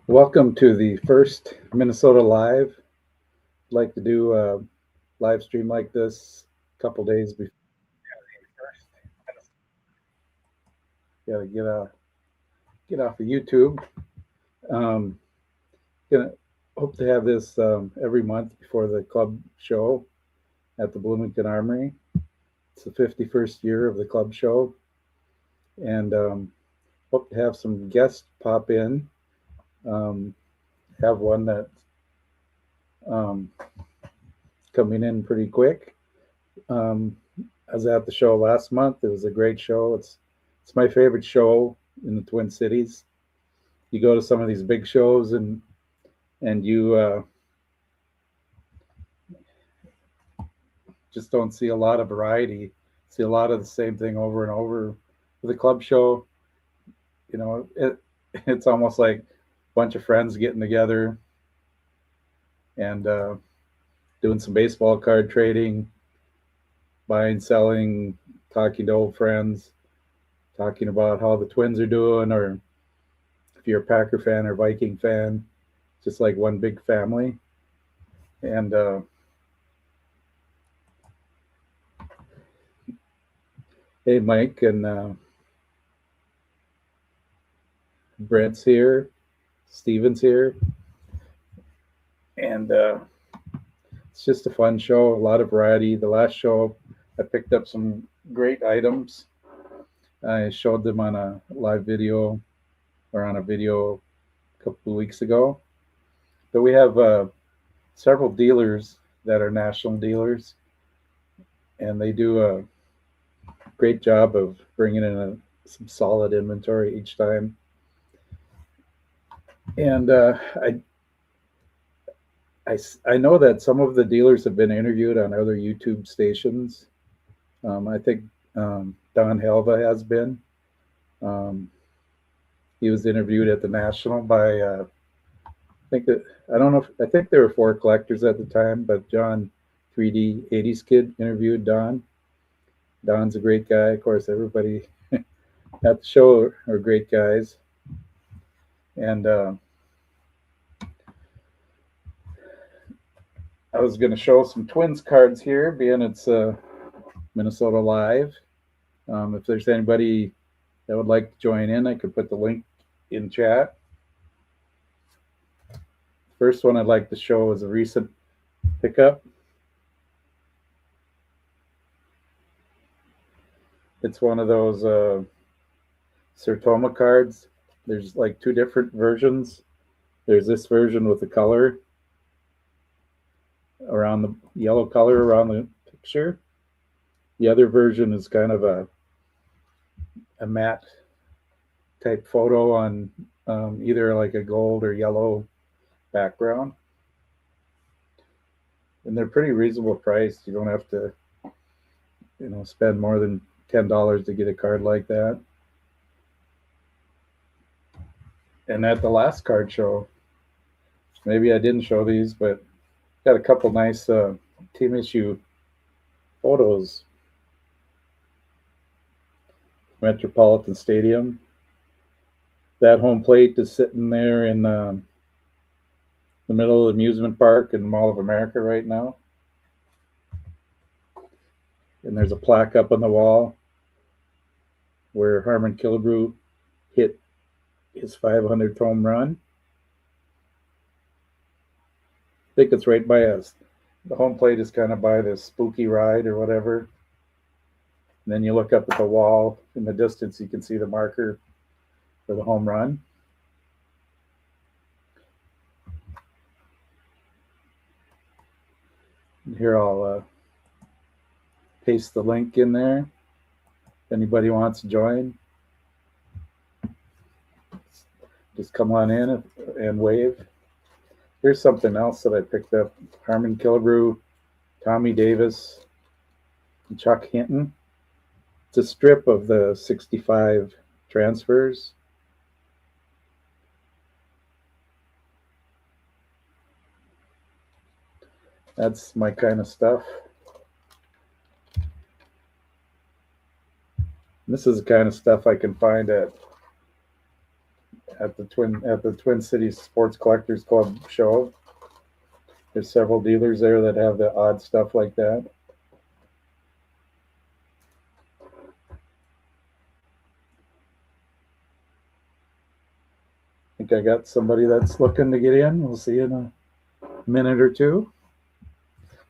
Welcome to the first Minnesota Live. I'd like to do a live stream like this a couple days before. Got to get off of YouTube. Um, gonna hope to have this every month before the club show at the Bloomington Armory. It's the 51st year of the club show, and hope to have some guests pop in. Um, have one that um, coming in pretty quick. Um, I was at the show last month. It was a great show. It's my favorite show in the Twin Cities. You go to some of these big shows and you just don't see a lot of variety. See a lot of the same thing over and over. With the club show, it's almost like a bunch of friends getting together and doing some baseball card trading, buying, selling, talking to old friends, talking about how the Twins are doing, or if you're a Packer fan or Viking fan, just like one big family. And hey, Mike and Brent's here, Steven's here, and it's just a fun show. A lot of variety. The last show, I picked up some great items. I showed them on a live video or on a video a couple of weeks ago. But we have several dealers that are national dealers, and they do a great job of bringing in some solid inventory each time. And I know that some of the dealers have been interviewed on other YouTube stations. I think Don Helva has been. He was interviewed at the National by I think there were four collectors at the time, but John 3D 80s Kid interviewed Don. Don's a great guy. Of course, everybody at the show are great guys. And I was going to show some Twins cards here, being it's Minnesota Live. If there's anybody that would like to join in, I could put the link in chat. First one I'd like to show is a recent pickup. It's one of those Sertoma cards. There's like two different versions. There's this version with the color around the yellow color around the picture. The other version is kind of a matte type photo on either like a gold or yellow background. And they're pretty reasonable priced. You don't have to, spend more than $10 to get a card like that. And at the last card show, maybe I didn't show these, but got a couple nice team issue photos. Metropolitan Stadium. That home plate is sitting there in the middle of the amusement park in the Mall of America right now. And there's a plaque up on the wall where Harmon Killebrew hit his 500th home run. I think it's right by us. The home plate is kind of by this spooky ride or whatever. And then you look up at the wall in the distance, you can see the marker for the home run. And here I'll paste the link in there. If anybody wants to join, just come on in and wave. Here's something else that I picked up. Harmon Killebrew, Tommy Davis, and Chuck Hinton. It's a strip of the 65 transfers. That's my kind of stuff. This is the kind of stuff I can find at at the Twin Cities Sports Collectors Club show. There's several dealers there that have the odd stuff like that. I think I got somebody that's looking to get in. We'll see in a minute or two.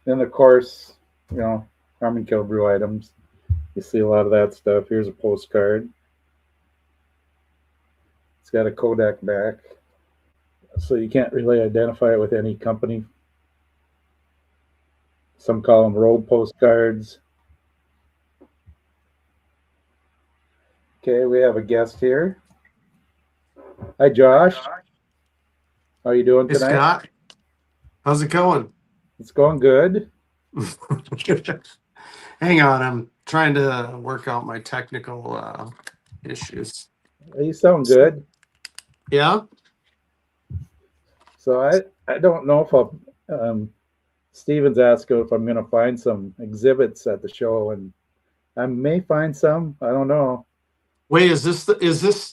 Then, of course, Harmon Killebrew items. You see a lot of that stuff. Here's a postcard. It's got a Kodak back, so you can't really identify it with any company. Some call them road postcards. Okay, we have a guest here. Hi, Josh. How are you doing tonight? Hey, Scott. How's it going? It's going good. Hang on, I'm trying to work out my technical issues. You sound good. Yeah? So I don't know if I'll, Steven's asking if I'm going to find some exhibits at the show, and I may find some. I don't know. Wait,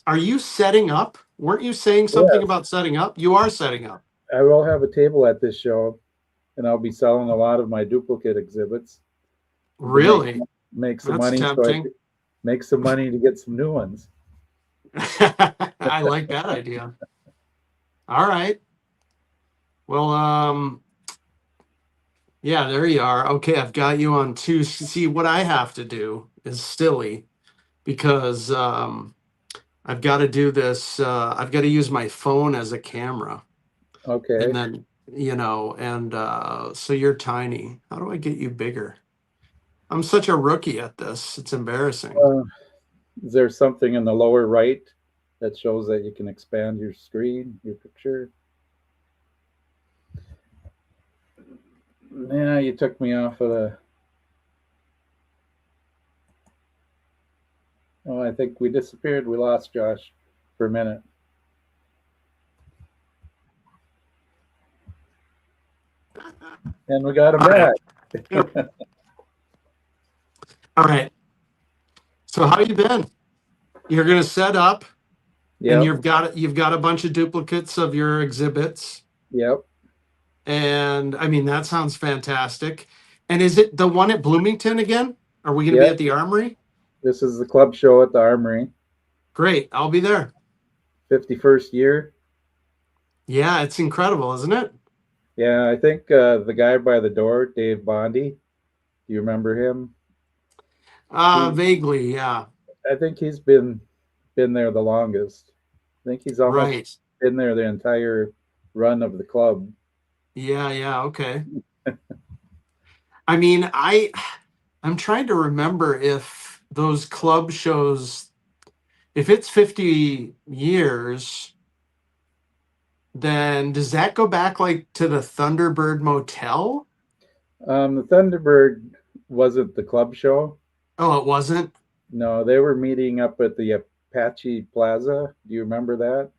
are you setting up? Weren't you saying something about setting up? You are setting up. I will have a table at this show, and I'll be selling a lot of my duplicate exhibits. Really? Make some That's money, tempting. so I make some money to get some new ones. I like that idea. All right. Well, yeah, there you are. Okay, I've got you on two. See, what I have to do is silly because I've got to do this. I've got to use my phone as a camera. Okay. And then, so you're tiny. How do I get you bigger? I'm such a rookie at this. It's embarrassing. Is there something in the lower right that shows that you can expand your screen, your picture? Yeah, you took me off of the. Oh, I think we disappeared. We lost Josh for a minute. And we got him back. All right. So how you been? You're gonna set up, and you've got a bunch of duplicates of your exhibits. Yep. And I mean that sounds fantastic. And is it the one at Bloomington again? Are we gonna be at the Armory? This is the club show at the Armory. Great, I'll be there. 51st year. Yeah, it's incredible, isn't it? Yeah, I think the guy by the door, Dave Bondi. Do you remember him? Vaguely, yeah. I think he's been there the longest. I think he's almost been there the entire run of the club. Yeah, okay. I mean, I'm trying to remember if those club shows, if it's 50 years, then does that go back like to the Thunderbird Motel? The Thunderbird wasn't the club show. Oh, it wasn't? No, they were meeting up at the Apache Plaza. Do you remember that?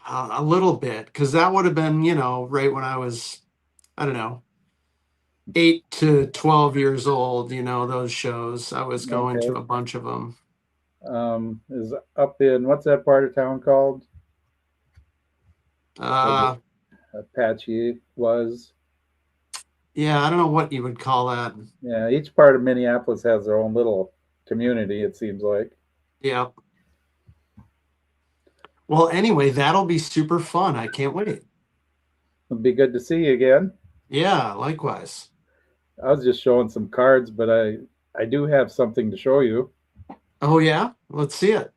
A little bit, because that would have been, right when I was, I don't know, 8 to 12 years old, those shows. I was going to a bunch of them. Is up in, what's that part of town called? Apache was. Yeah, I don't know what you would call that. Yeah, each part of Minneapolis has their own little community, it seems like. Yeah. Well, anyway, that'll be super fun. I can't wait. It'll be good to see you again. Yeah, likewise. I was just showing some cards, but I do have something to show you. Oh, yeah? Let's see it.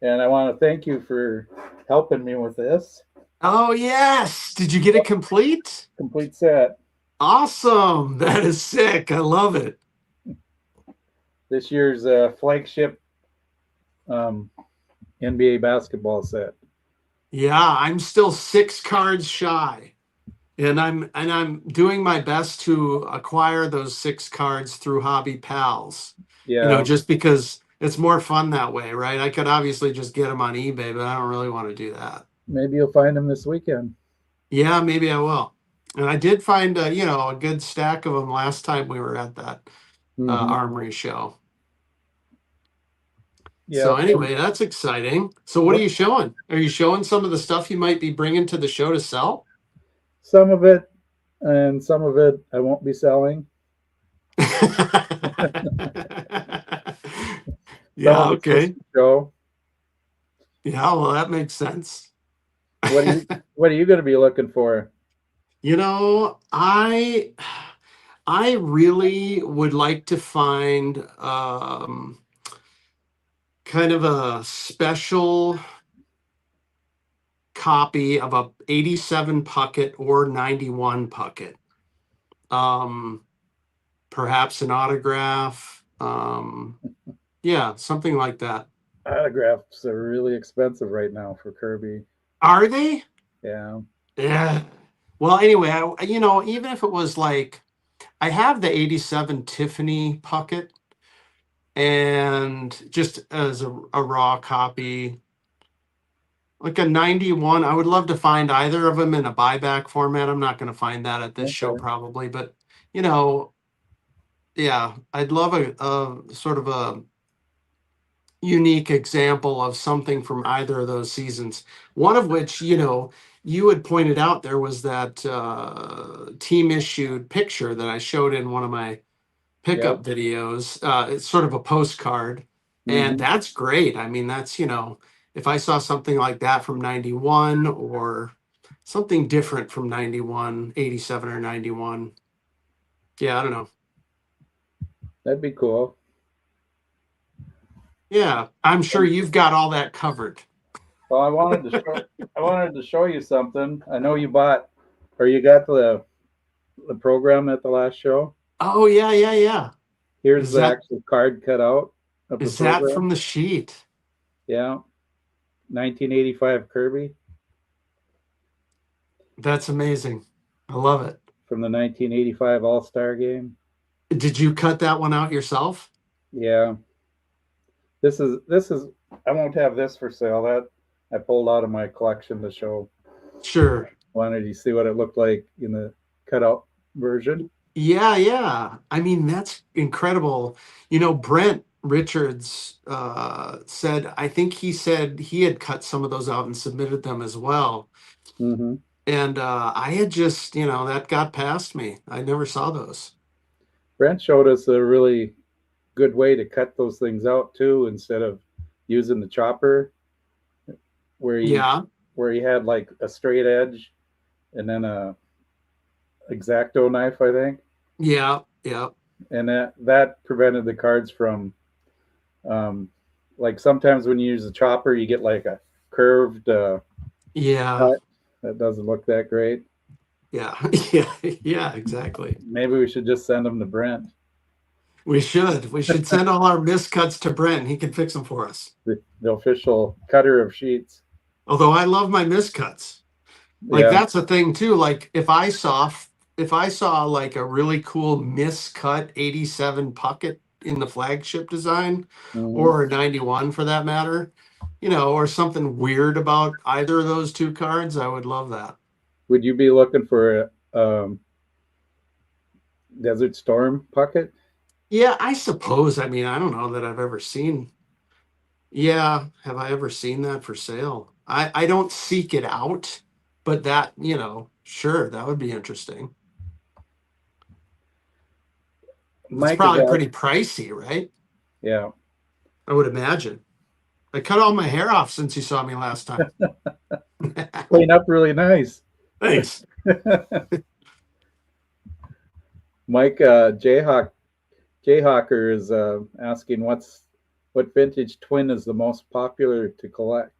And I want to thank you for helping me with this. Oh, yes. Did you get it complete? Complete set. Awesome. That is sick. I love it. This year's flagship NBA basketball set. Yeah, I'm still 6 cards shy. And I'm doing my best to acquire those 6 cards through Hobby Pals. Yeah. Just because it's more fun that way, right? I could obviously just get them on eBay, but I don't really want to do that. Maybe you'll find them this weekend. Yeah, maybe I will. And I did find a good stack of them last time we were at that Armory show. So Yeah, anyway, that's exciting. So what are you showing? Are you showing some of the stuff you might be bringing to the show to sell? some of it, and some of it I won't be selling. Some Yeah, of it's just okay. to show. Yeah, well, that makes sense. What are you What are you going to be looking for? You know, I really would like to find kind of a special copy of a 87 pucket or 91 pucket. Um, Perhaps an autograph. Yeah, something like that. Autographs are really expensive right now for Kirby. Are they? Yeah. Yeah. Well, anyway, even if it was like I have the 87 Tiffany pucket and just as a raw copy, like a 91, I would love to find either of them in a buyback format. I'm not going to find that at this show Okay. probably, but you know, yeah, I'd love a sort of a unique example of something from either of those seasons. One of which, you had pointed out there was that team issued picture that I showed in one of my Yep. pickup videos. It's sort of a postcard, and Hmm. that's great. I mean, that's, if I saw something like that from 91 or something different from 91, 87 or 91. Yeah, I don't know. That'd be cool. Yeah, I'm sure you've got all that covered. Well, I wanted to show you something. I know you bought or you got the program at the last show. Oh, yeah, yeah, yeah. Here's Is the that actual card cut out of the is that from program. the sheet? Yeah. 1985 Kirby That's amazing. I love it. from the 1985 All-Star game. Did you cut that one out yourself? Yeah. This is I won't have this for sale. That I pulled out of my collection to show. Sure. Wanted you to see what it looked like in the cutout version. Yeah, yeah. I mean, that's incredible. Brent Richards I think he said he had cut some of those out and submitted them as well. Hmm. And I had just, that got past me. I never saw those. Brent showed us a really good way to cut those things out too, instead of using the chopper, where he Yeah, where he had like a straight edge and then a exacto knife, I think, yeah, yeah, and that prevented the cards from um, like sometimes when you use the chopper, you get like a curved yeah, cut that doesn't look that great. yeah, yeah, yeah, exactly. Maybe we should just send them to Brent, We should. We should send all our miscuts to Brent. He can fix them for us. the official cutter of sheets. Although I love my miscuts. Like Yeah. that's the thing too. Like if I saw like a really cool miscut 87 pucket in the flagship design Hmm. or a 91 for that matter, or something weird about either of those two cards, I would love that. Would you be looking for a Desert Storm pucket? Yeah, I suppose. I mean, I don't know that I've ever seen. Yeah, have I ever seen that for sale? I don't seek it out, but that, sure, that would be interesting. It's Mike is probably out. pretty pricey, right? Yeah. I would imagine. I cut all my hair off since you saw me last time. Clean up really nice. Thanks. Mike Jayhawker is asking what vintage twin is the most popular to collect.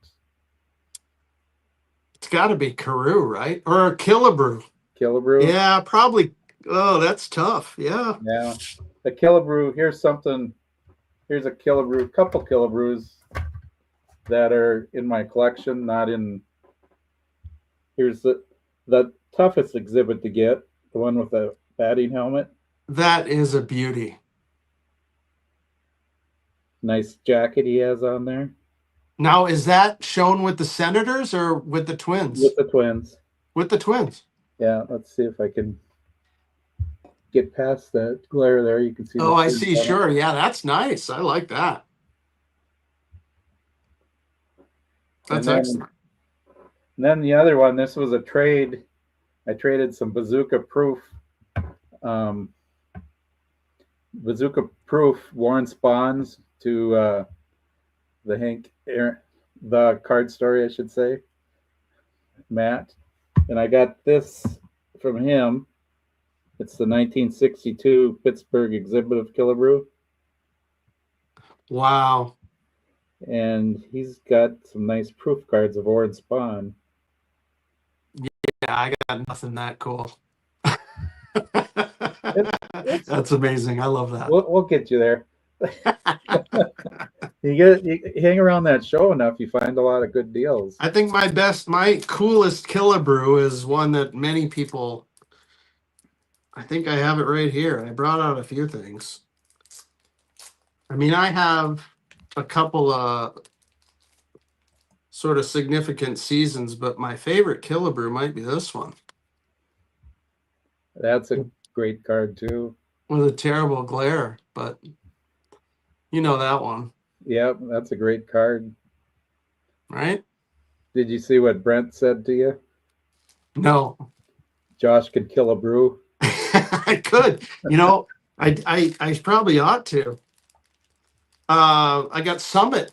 It's got to be Carew, right? Or a Killebrew. Killebrew. Yeah, probably. Oh, that's tough. Yeah. Yeah. The Killebrew. Here's something. Here's a Killebrew. Couple Killebrews that are in my collection. Not in. Here's the toughest exhibit to get. The one with the batting helmet. That is a beauty. Nice jacket he has on there. Now, is that shown with the Senators or with the With Twins? the Twins. With the Twins. Yeah, let's see if I can get past that glare there. You can see the Oh, I Twins see. on it. Sure. Yeah, that's nice. I like that. That's And then, excellent. and then the other one, this was a trade. I traded some um, bazooka proof Warren Spawns to the card story, I should say, Matt. And I got this from him. It's the 1962 Pittsburgh exhibit of Killebrew. Wow. And he's got some nice proof cards of Warren Spawn. Yeah, I got nothing that cool. It's, it's, That's amazing. I love that. we'll get you there. You hang around that show enough, you find a lot of good deals. I think my coolest Killebrew is one that many people, I think I have it right here. I brought out a few things. I mean, I have a couple of sort of significant seasons, but my favorite Killebrew might be this one. That's a great card too. With a terrible glare, but you know that one. Yep, that's a great card. Right? Did you see what Brent said to you? No. Josh could kill a brew. I could. I probably ought to. I got Summit,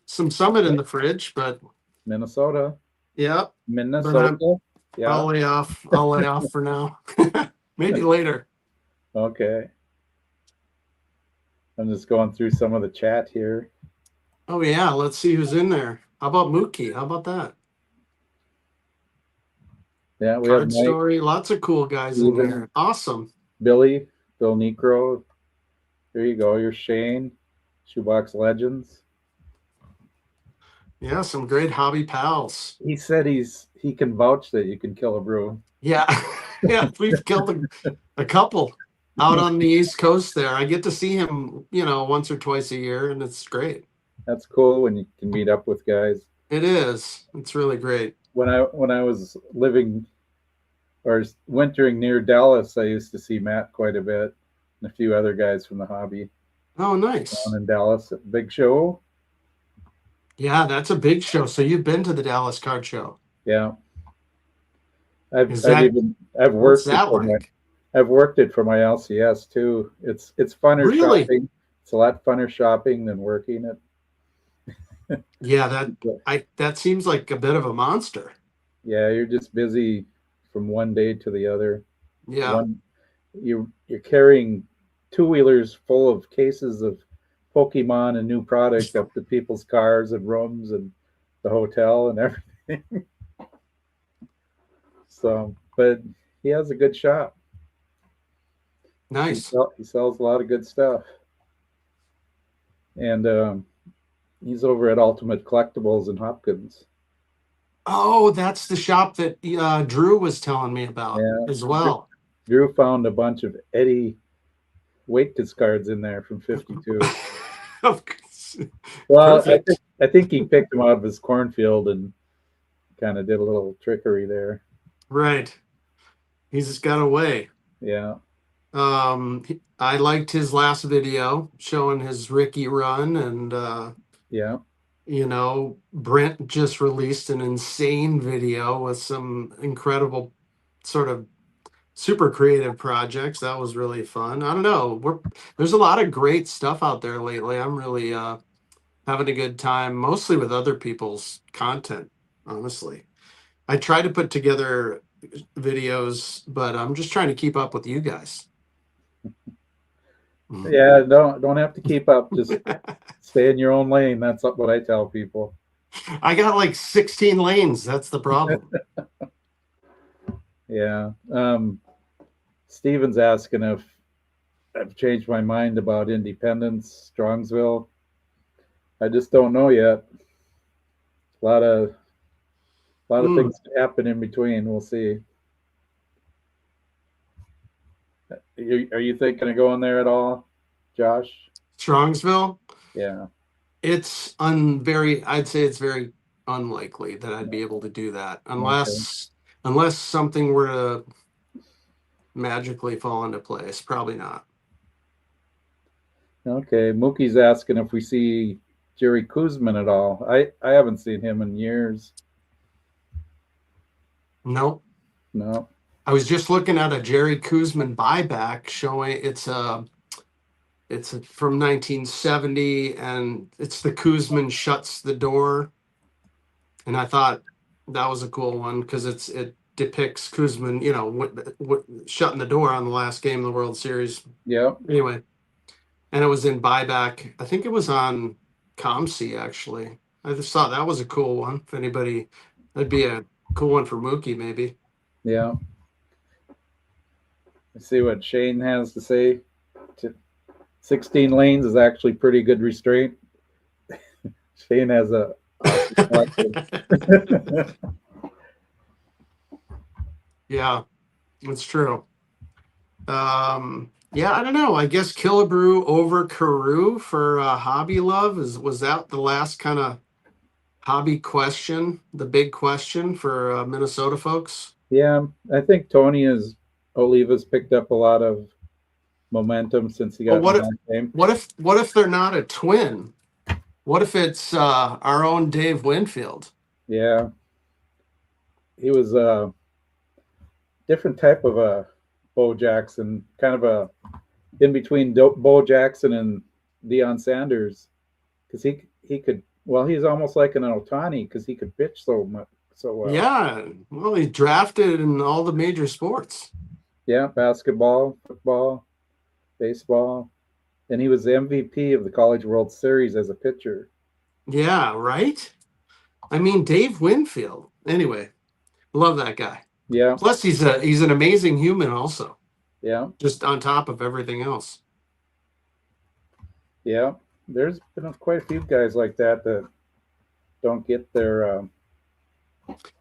some Summit in the fridge, but Minnesota. yeah. Minnesota. Yeah. I'll lay off for now. Maybe later. Okay. I'm just going through some of the chat here. Oh yeah, let's see who's in there. How about Mookie? How about that? Yeah, we Card have Mike, Story. Lots of cool guys in there. Awesome. Bill Necro. There you go. You're Shane. Shoebox Legends. Yeah, some great hobby pals. He said he can vouch that you can kill a brew. Yeah. Yeah, we've killed a couple out on the East Coast there. I get to see him, once or twice a year, and it's great. That's cool when you can meet up with guys. It is. It's really great. When I was living or wintering near Dallas, I used to see Matt quite a bit and a few other guys from the hobby. Oh, nice. Down in Dallas at Big Show. Yeah, that's a big show. So you've been to the Dallas Card Show. Yeah. I've worked it for my LCS too. It's funner shopping. It's a lot funner shopping than working it. Yeah, that seems like a bit of a monster. Yeah, you're just busy from one day to the other. Yeah. You're carrying two-wheelers full of cases of Pokemon and new product up to people's cars and rooms and the hotel and everything. So, but he has a good shop. Nice. He sells a lot of good stuff. And he's over at Ultimate Collectibles in Hopkins. Oh, that's the shop that Drew was telling me about as well. Drew found a bunch of Eddie Waitkus cards in there from 52. Well, I think he picked them out of his cornfield and kind of did a little trickery there. Right. He's just got away. Yeah. I liked his last video showing his Ricky run, and yeah. Brent just released an insane video with some incredible sort of super creative projects. That was really fun. I don't know. There's a lot of great stuff out there lately. I'm really having a good time, mostly with other people's content, honestly. I try to put together videos, but I'm just trying to keep up with you guys. Yeah, don't have to keep up. Just stay in your own lane. That's what I tell people. I got like 16 lanes. That's the problem. Yeah. Steven's asking if I've changed my mind about Independence, Strongsville. I just don't know yet. A lot of things happen in between. We'll see. Are you thinking of going there at all, Josh? Strongsville? Yeah. I'd say it's very unlikely that I'd be able to do that unless something were to magically fall into place. Probably not. Okay. Mookie's asking if we see Jerry Kuzman at all. I haven't seen him in years. Nope. No. I was just looking at a Jerry Kuzman buyback showing it's from 1970, and it's the Kuzman shuts the door, and I thought that was a cool one because it depicts Kuzman, shutting the door on the last game of the World Series. Yeah. Anyway, and it was in buyback. I think it was on ComC actually. I just thought that was a cool one. If anybody, that'd be a cool one for Mookie maybe. Yeah. Let's see what Shane has to say. 16 lanes is actually pretty good restraint. Shane has a Yeah, that's true. Yeah, I don't know. I guess Killebrew over Carew for Hobby Love was that the last kind of hobby question, the big question for Minnesota folks? Yeah, I think Tony has Oliva's picked up a lot of momentum since he Well, got in that game. what if they're not a twin? What if it's our own Dave Winfield? Yeah, he was a different type of a Bo Jackson, kind of a in between Bo Jackson and Deion Sanders, because he could. Well, he's almost like an Otani because he could pitch so much so well. Yeah, well, he's drafted in all the major sports. Yeah, basketball, football, baseball, and he was the MVP of the College World Series as a pitcher. Yeah, right? I mean, Dave Winfield. Anyway, love that guy. Yeah. Plus, he's an amazing human also. Yeah. Just on top of everything else. Yeah. There's been quite a few guys like that don't get their.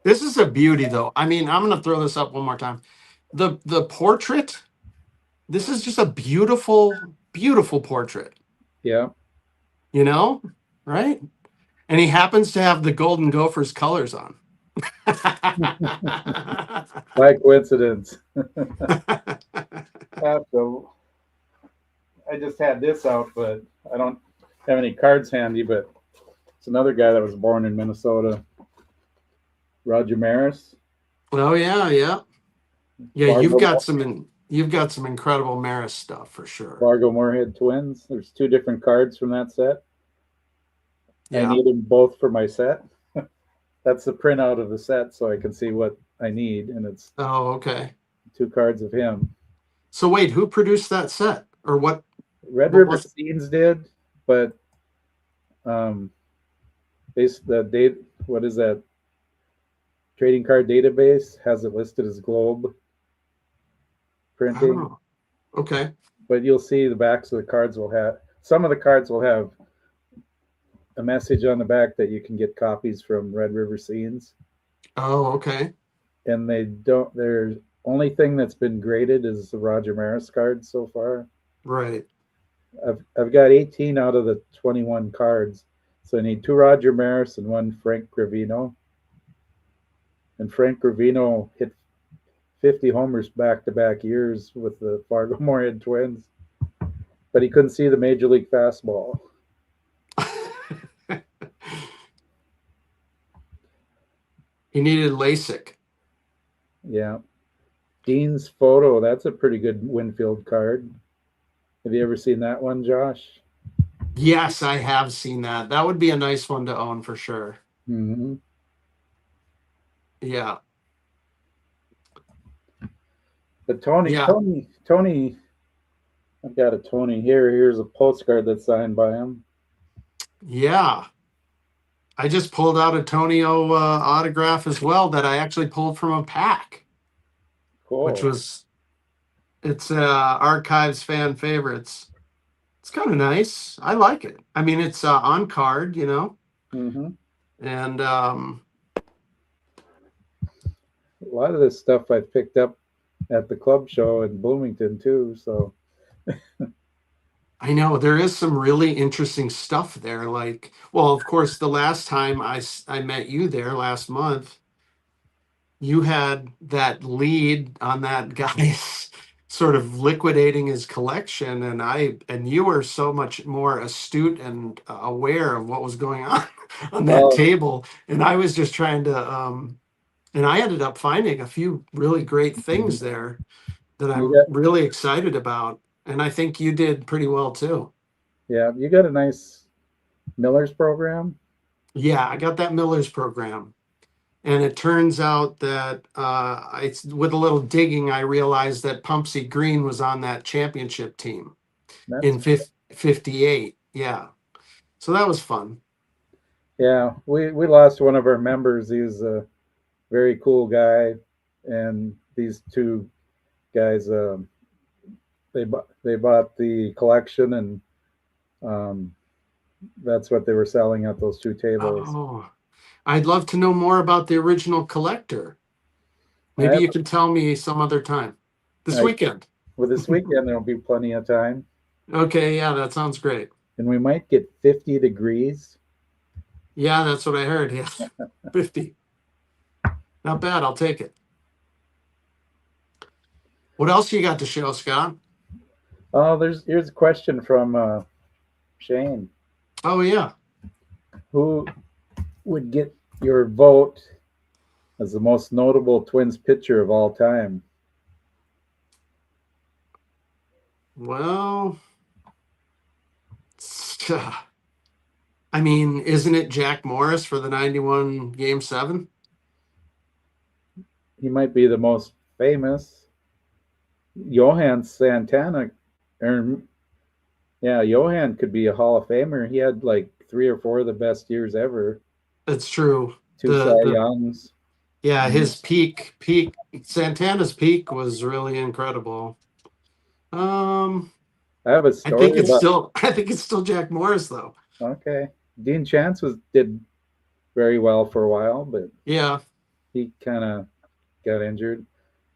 This is a beauty, though. I mean, I'm going to throw this up one more time. The portrait. This is just a beautiful, beautiful portrait. Yeah. Right? And he happens to have the Golden Gophers colors on. By coincidence. So I just had this out, but I don't have any cards handy. But it's another guy that was born in Minnesota, Roger Maris. Oh yeah. You've got some incredible Maris stuff for sure. Fargo Moorhead twins. There's 2 different cards from that set. Yeah. I need them both for my set. That's the printout of the set, so I can see what I need, and it's okay. 2 cards of him. So wait, who produced that set, or what? Red River Scenes did, but the date. What is that? Trading card database has it listed as Globe printing. Oh, okay. But you'll see the backs of the cards will have some of the cards will have a message on the back that you can get copies from Red River Scenes. Oh, okay. And they don't. There's only thing that's been graded is the Roger Maris cards so far. Right. I've got 18 out of the 21 cards, so I need 2 Roger Maris and 1 Frank Gravino. And Frank Gravino hit 50 homers back-to-back years with the Fargo Moorhead Twins, but he couldn't see the Major League fastball. He needed LASIK. Yeah. Dean's Photo, that's a pretty good Winfield card. Have you ever seen that one, Josh? Yes, I have seen that. That would be a nice one to own for sure. Mm-hmm. Yeah. But Tony, I've got a Tony here. Here's a postcard that's signed by him. Yeah. I just pulled out a Tonio autograph as well that I actually pulled from a pack. Cool. Which was, it's Archives fan favorites. It's kind of nice. I like it. I mean, it's on card, Mm-hmm. And a lot of this stuff I picked up at the club show in Bloomington too. So I know there is some really interesting stuff there. Like, well, of course, the last time I met you there last month, you had that lead on that guy's sort of liquidating his collection, and you were so much more astute and aware of what was going on that Well, table, and I was just trying to and I ended up finding a few really great things there that you I'm got really excited about, and I think you did pretty well too. yeah, you got a nice Miller's program. Yeah, I got that Miller's program. And it turns out that it's with a little digging, I realized that Pumpsy Green was on that championship team That's in 58. Yeah. So that was fun. yeah. We lost one of our members. He was a very cool guy, and these two guys they bought the collection, and um, that's what they were selling at those two tables. Oh, I'd love to know more about the original collector. I Maybe have, you can tell me some other time this I, weekend. with this weekend there'll be plenty of time, Okay. Yeah, that sounds great. and we might get 50 degrees. Yeah, that's what I heard. Yeah. 50. Not bad. I'll take it. What else you got to show, Scott? Oh, here's a question from Shane. Oh, yeah. Who would get your vote as the most notable Twins pitcher of all time? Well, I mean, isn't it Jack Morris for the 91 game 7? He might be the most famous. Johan Santana, or yeah, Johan could be a Hall of Famer. He had like 3 or 4 of the best years ever. That's true. 2 Cy The Youngs. Yeah, his peak Santana's peak was really incredible. Um, I have a story about. I think it's still Jack Morris though. Okay, Dean Chance did very well for a while, but Yeah. he kind of got injured.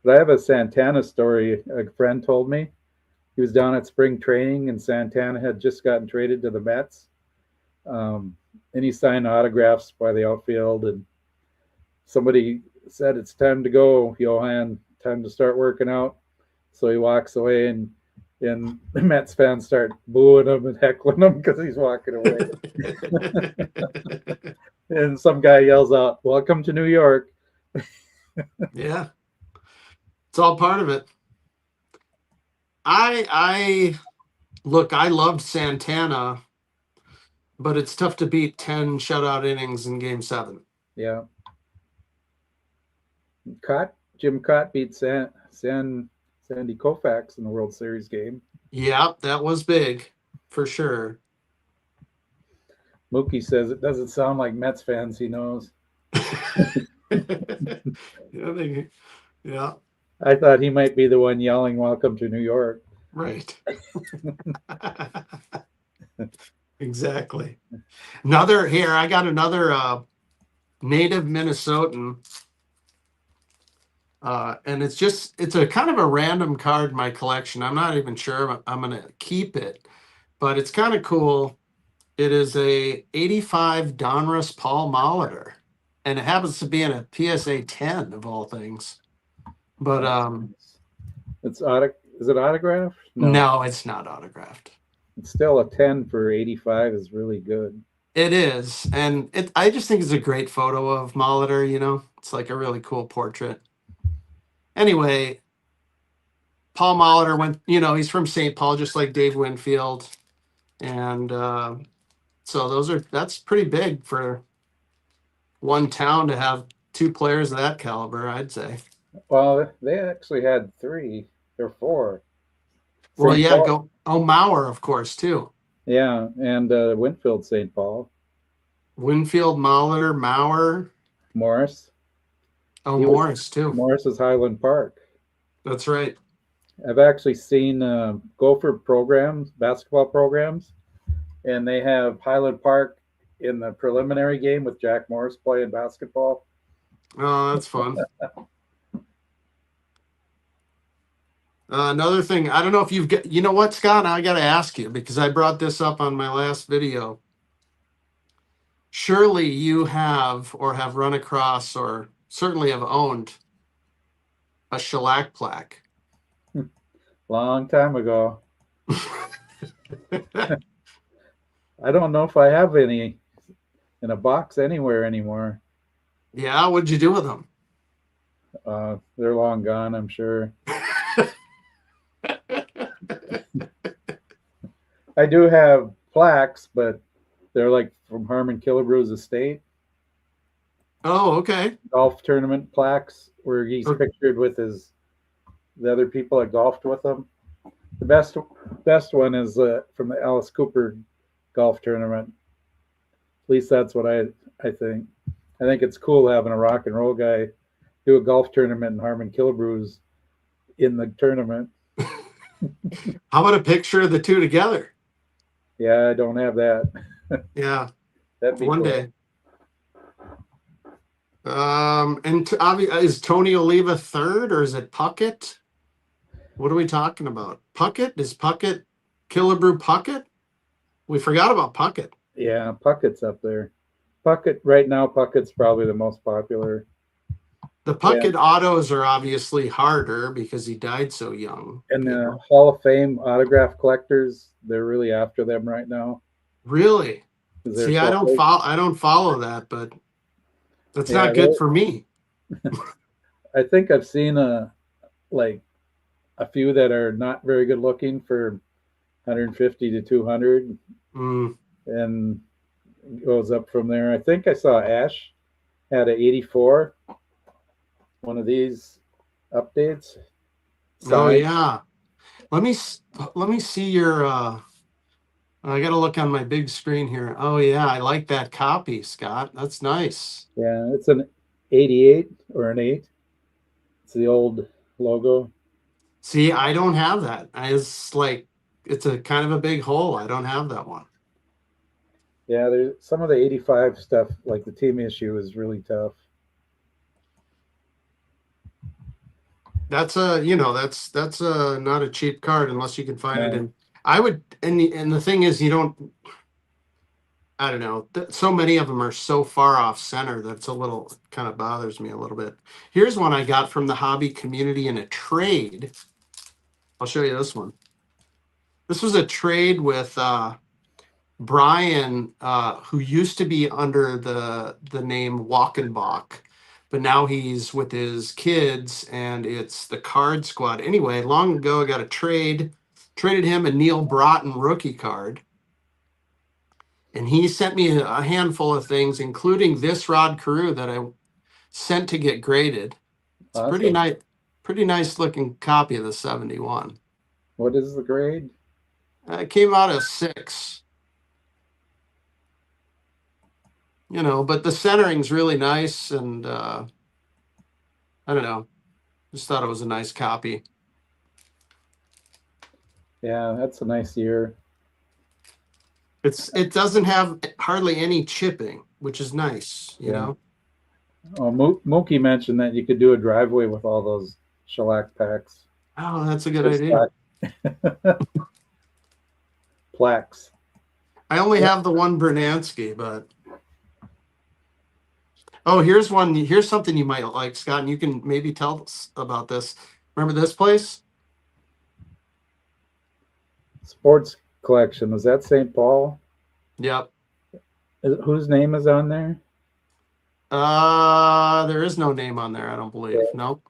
But I have a Santana story. A friend told me he was down at spring training, and Santana had just gotten traded to the Mets. And he signed autographs by the outfield, and somebody said, "It's time to go, Johan. Time to start working out." So he walks away, and the Mets fans start booing him and heckling him because he's walking away. And some guy yells out, "Welcome to New York." Yeah. It's all part of it. I look, I loved Santana, but it's tough to beat 10 shutout innings in game 7. Yeah. Jim Cott beat Sandy Koufax in the World Series game. Yeah, that was big for sure. Mookie says it doesn't sound like Mets fans he knows. Yeah. I thought he might be the one yelling, "Welcome to New York." Right. Exactly. I got another native Minnesotan. And it's a kind of a random card in my collection. I'm not even sure I'm going to keep it, but it's kind of cool. It is a 85 Donruss Paul Molitor, and it happens to be in a PSA 10 of all things. But is it autographed? No, it's not autographed. It's still a 10 for 85 is really good. It is, and I just think it's a great photo of Molitor. It's like a really cool portrait. Anyway, Paul Molitor went. He's from St. Paul, just like Dave Winfield, and so that's pretty big for one town to have 2 players of that caliber, I'd say. Well, they actually had 3 or 4. Well, yeah, Mauer, of course, too. Yeah, and Winfield, St. Paul. Winfield, Molitor, Mauer. Morris. Morris, too. Morris is Highland Park. That's right. I've actually seen Gopher basketball programs, and they have Highland Park in the preliminary game with Jack Morris playing basketball. Oh, that's fun. Another thing, I don't know if you know what, Scott, I got to ask you because I brought this up on my last video. Surely you have run across or certainly have owned a shellac plaque. Long time ago. I don't know if I have any in a box anywhere anymore. Yeah, what'd you do with them? They're long gone, I'm sure. I do have plaques, but they're like from Harmon Killebrew's estate. Oh, okay. Golf tournament plaques where he's pictured with the other people that golfed with him. The best one is from the Alice Cooper golf tournament. At least that's what I think. I think it's cool having a rock and roll guy do a golf tournament in Harmon Killebrew's in the tournament. How about a picture of the two together? Yeah, I don't have that. Yeah, That'd be one cool. day. Is Tony Oliva third or is it Puckett? What are we talking about? Puckett? Is Puckett Killebrew Puckett? We forgot about Puckett. Yeah, Puckett's up there. Puckett right now. Puckett's probably the most popular. The Puckett autos are obviously harder because he died so young. And the Hall of Fame autograph collectors, they're really after them right now. Really? See, I don't follow that, but that's not good for me. I think I've seen a few that are not very good looking for 150 to 200, and goes up from there. I think I saw Ash had an 84. One of these updates. Oh yeah. Let me see your. I got to look on my big screen here. Oh yeah, I like that copy, Scott. That's nice. Yeah, it's an 88 or an 8. It's the old logo. See, I don't have that. It's a kind of a big hole. I don't have that one. Yeah, there's some of the 85 stuff, like the team issue, is really tough. That's not a cheap card unless you can find it in. I would, and the thing is, I don't know. So many of them are so far off center that it's a little kind of bothers me a little bit. Here's one I got from the hobby community in a trade. I'll show you this one. This was a trade with Brian, who used to be under the name Walkenbach, but now he's with his kids, and it's the Card Squad. Anyway, long ago, I got a traded him a Neil Broughton rookie card, and he sent me a handful of things, including this Rod Carew that I sent to get graded. It's awesome. Pretty nice looking copy of the 71. What is the grade? It came out as 6. But the centering's really nice, and I don't know. Just thought it was a nice copy. Yeah, that's a nice year. It doesn't have hardly any chipping, which is nice, you know. Oh, Mookie mentioned that you could do a driveway with all those shellac packs. Oh, that's a good idea. Plaques. I only have the one Bernansky, but here's one. Here's something you might like, Scott, and you can maybe tell us about this. Remember this place? Sports collection. Was that St. Paul? Yep. Whose name is on there? There is no name on there, I don't believe. Yeah. Nope.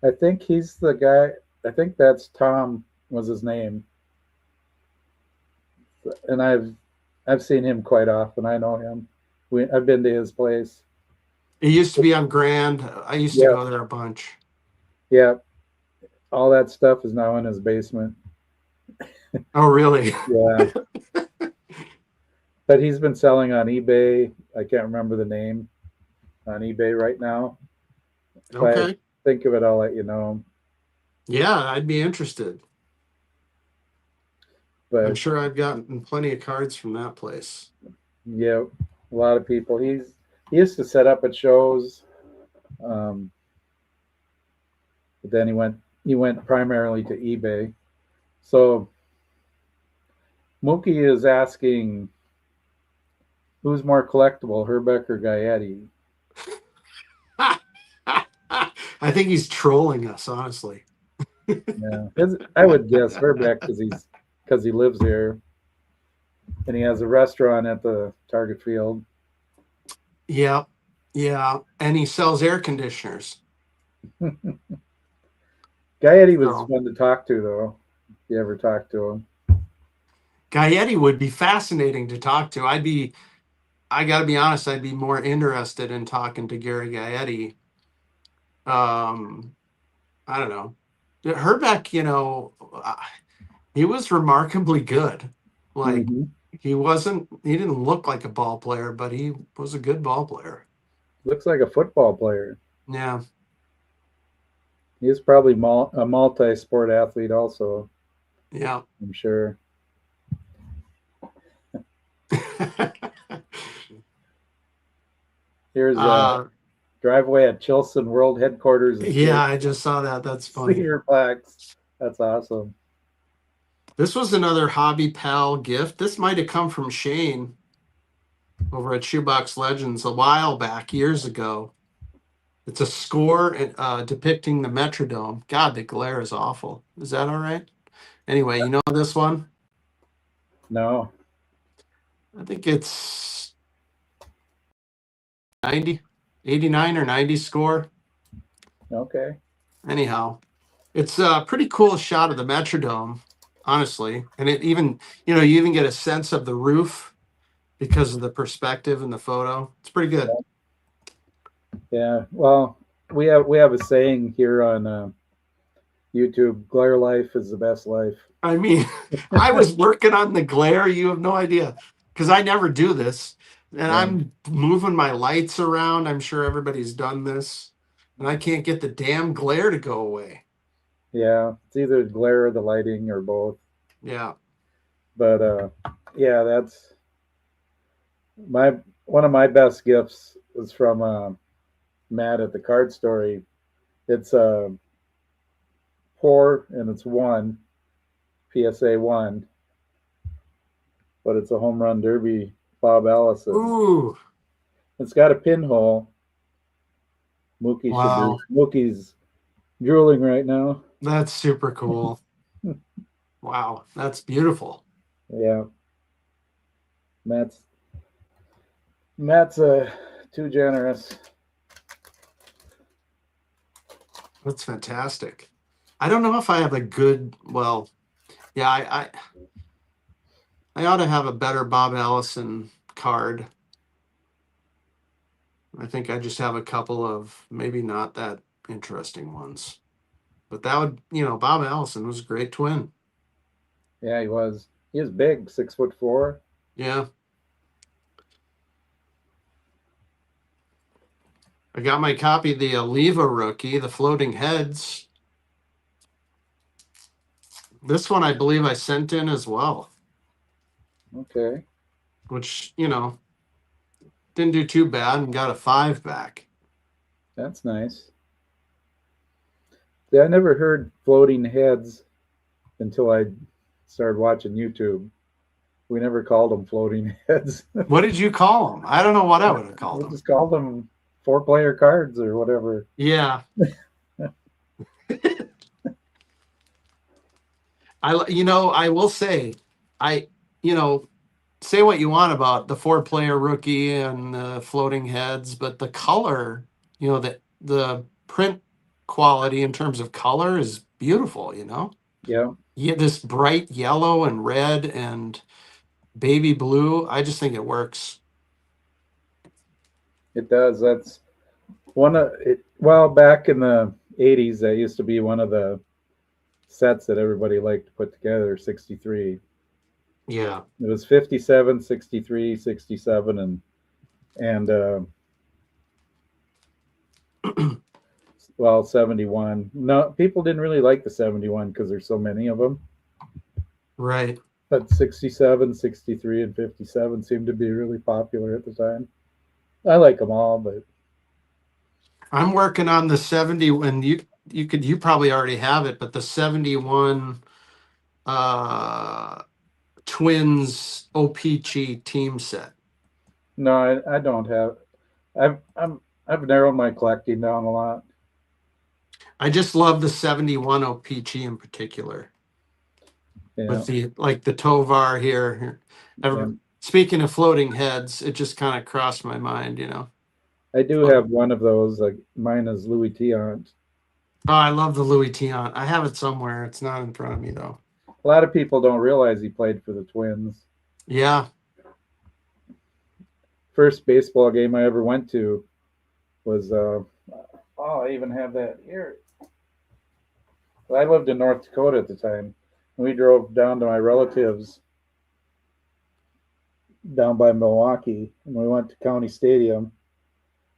I think he's the guy. I think that's Tom was his name. And I've seen him quite often. I know him. I've been to his place. It used to be on Grand. I used to go there a bunch. Yeah. All that stuff is now in his basement. Oh, really? Yeah. But he's been selling on eBay. I can't remember the name on eBay right now. Okay. If I think of it, I'll let you know. Yeah, I'd be interested. But I'm sure I've gotten plenty of cards from that place. Yeah, a lot of people. He used to set up at shows, but then he went primarily to eBay. So Mookie is asking, who's more collectible, Herbeck or Gaetti? I think he's trolling us, honestly. Yeah, I would guess Herbeck because he lives here and he has a restaurant at the Target Field. Yeah, yeah, and he sells air conditioners. Gaetti was So fun to talk to, though. If you ever talked to him. Gaetti would be fascinating to talk to. I got to be honest, I'd be more interested in talking to Gary Gaetti. Um, I don't know. Herbeck, he was remarkably good. Like Hmm. he didn't look like a ball player, but he was a good ball player. Looks like a football player. Yeah. He's probably a multi-sport athlete, also. Yeah. I'm sure. Here's a uh, driveway at Chilson World Headquarters of yeah, Skate I just saw that. That's funny. Cedar Plaques. That's awesome. This was another Hobby Pal gift. This might have come from Shane over at Shoebox Legends a while back, years ago. It's a score depicting the Metrodome. God, the glare is awful. Is that all right? Anyway, you know this one? No. I think it's 90, 89 or 90 score. Okay. Anyhow, it's a pretty cool shot of the Metrodome, honestly. And it even, you even get a sense of the roof because of the perspective in the photo. It's pretty good. Yeah. Well, we have a saying here on YouTube: "Glare life is the best life." I mean, I was working on the glare. You have no idea because I never do this. And Yeah. I'm moving my lights around. I'm sure everybody's done this. And I can't get the damn glare to go away. Yeah. It's either the glare or the lighting or both. Yeah. But yeah, that's my one of my best gifts was from Matt at the card story. It's pour and it's one PSA one, but it's a home run derby Bob Allison. Ooh. It's got a pinhole. Wow. Mookie's drooling right now. That's super cool. Wow. That's beautiful. Yeah, Matt's Matt's too generous. That's fantastic. I don't know if I have a good, well, yeah, I ought to have a better Bob Allison card. I think I just have a couple of maybe not that interesting ones. But that would, Bob Allison was a great twin. Yeah, he was. He was big, 6'4". Yeah. I got my copy of the Oliva rookie, the floating heads. This one I believe I sent in as well, Okay, which, didn't do too bad and got a 5 back. that's nice. Yeah, I never heard floating heads until I started watching YouTube. We never called them floating heads. What did you call them? I don't know what I would have called We them. just called them 4-player cards or whatever. Yeah. I will say, I, say what you want about the 4-player rookie and the floating heads, but the color, the print quality in terms of color is beautiful. Yeah, You get this bright yellow and red and baby blue. I just think it works. it does. That's one of it. Well, back in the 80s, that used to be one of the sets that everybody liked to put together, 63. Yeah. It was 57, 63, 67, and well, 71. No, people didn't really like the 71 because there's so many of them. Right. But 67, 63, and 57 seemed to be really popular at the time. I like them all, but I'm working on the 70, and you probably already have it, but the 71 uh Twins OPG team set. no, I don't have. I've narrowed my collecting down a lot. I just love the 71 OPG in particular Yeah, with the Tovar here. yeah. Speaking of floating heads, it just kind of crossed my mind, you know. I do Oh, have one of those. Like mine is Louis Tiant. I love the Louis Tiant. I have it somewhere. It's not in front of me though. A lot of people don't realize he played for the Twins. Yeah. First baseball game I ever went to was oh, I even have that here. I lived in North Dakota at the time. We drove down to my relatives down by Milwaukee, and we went to County Stadium.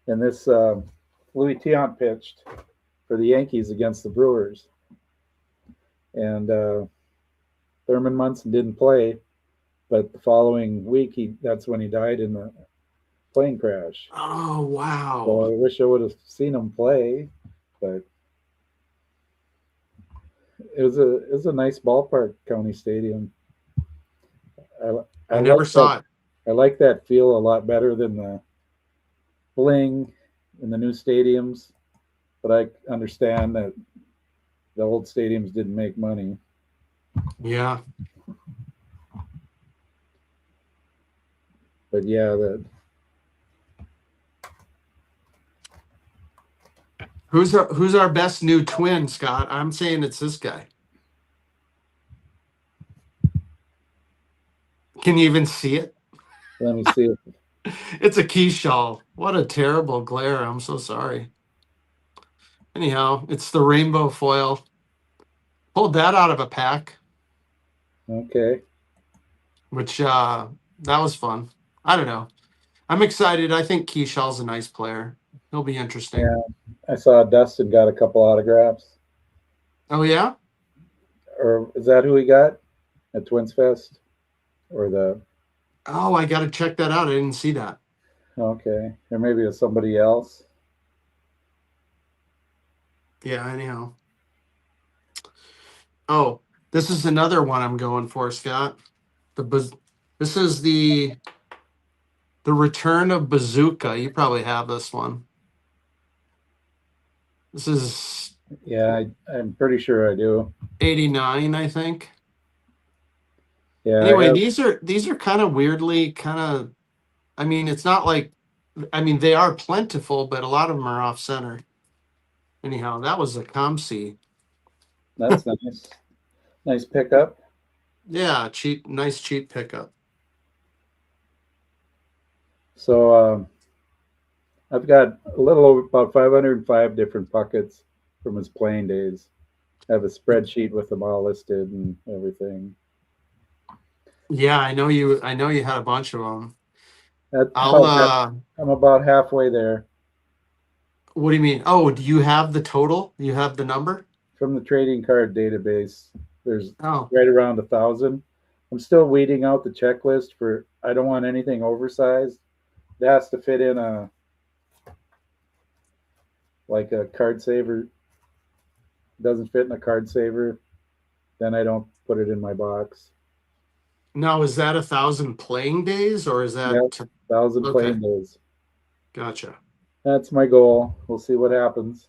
And this Louis Tiant pitched for the Yankees against the Brewers, and Thurman Munson didn't play, but the following week that's when he died in the plane crash. Oh, So wow. I wish I would have seen him play, but it was a nice ballpark, County Stadium. I I I never like that saw it. I like that feel a lot better than the bling in the new stadiums, but I understand that the old stadiums didn't make money. Yeah. But yeah, the Who's our best new twin, Scott? I'm saying it's this guy. Can you even see it? let me see. It's a Keyshaw. What a terrible glare. I'm so sorry. Anyhow, it's the rainbow foil. Pulled that out of a pack, Okay, which that was fun. I don't know. I'm excited. I think Keyshaw's a nice player. He'll be interesting. yeah, I saw Dustin got a couple autographs, Oh yeah? or is that who he got at Twins Fest, or the Oh, I got to check that out. I didn't see that. okay, or maybe it's somebody else. Yeah, anyhow. Oh, this is another one I'm going for, Scott. This is the return of Bazooka. You probably have this one. This is Yeah, I'm pretty sure I do. 89, I think. Yeah, I Anyway, have. these are kind of weirdly kind of, I mean, it's not like, I mean, they are plentiful, but a lot of them are off center. Anyhow, that was a ComC. That's nice. Nice pickup. Yeah, nice cheap pickup. So I've got a little over about 505 different buckets from his playing days. I have a spreadsheet with them all listed and everything. Yeah, I know you. I know you had a bunch of them. That I'll. about that. I'm about halfway there What do you mean? Oh, do you have the total? You have the number? from the trading card database. There's Oh, right around 1,000. I'm still weeding out the checklist for. I don't want anything oversized. It has to fit in a like a card saver. Doesn't fit in a card saver, then I don't put it in my box. now is that 1,000 playing days or is Yeah, that 1,000 okay? playing days. Gotcha. That's my goal. We'll see what happens.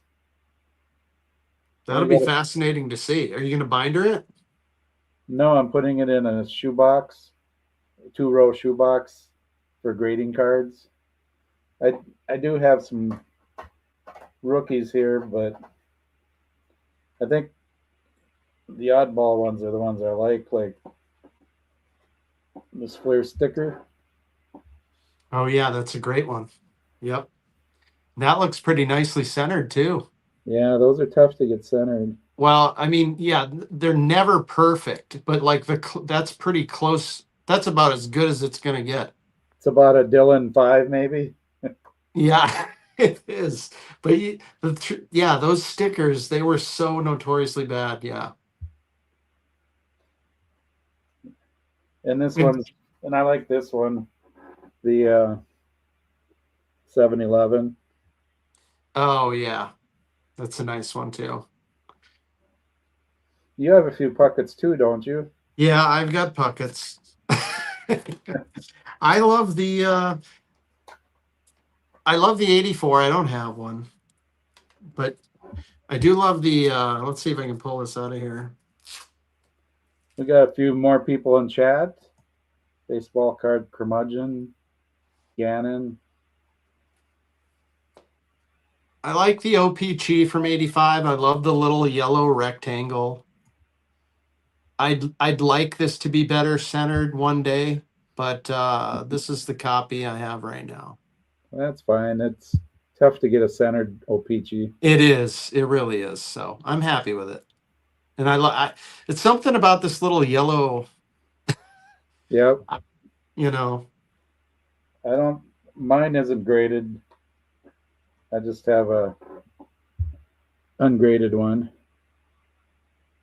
That'll be fascinating to see. Are you going to binder it? No, I'm putting it in a shoebox, a 2-row shoebox for grading cards. I I do have some rookies here, but I think the oddball ones are the ones I like this Flair sticker. Oh yeah, that's a great one. Yep. That looks pretty nicely centered too. Yeah, those are tough to get centered. Well, I mean, yeah, they're never perfect, but like that's pretty close. That's about as good as it's going to get. It's about a Dylan 5, maybe. Yeah, it is. But yeah, those stickers, they were so notoriously bad. Yeah. And this And one, and I like this one, the 7-Eleven. oh yeah, that's a nice one too. You have a few puckets too, don't you? Yeah, I've got pockets. I love the 84. I don't have one, but I do love the, let's see if I can pull this out of here. We got a few more people in chat. Baseball card curmudgeon, Gannon. I like the OPG from 85. I love the little yellow rectangle. I'd like this to be better centered one day, but this is the copy I have right now. That's fine. It's tough to get a centered OPG. It is. It really is. So I'm happy with it. And it's something about this little yellow, Yep. you know. Mine isn't graded. I just have a ungraded one.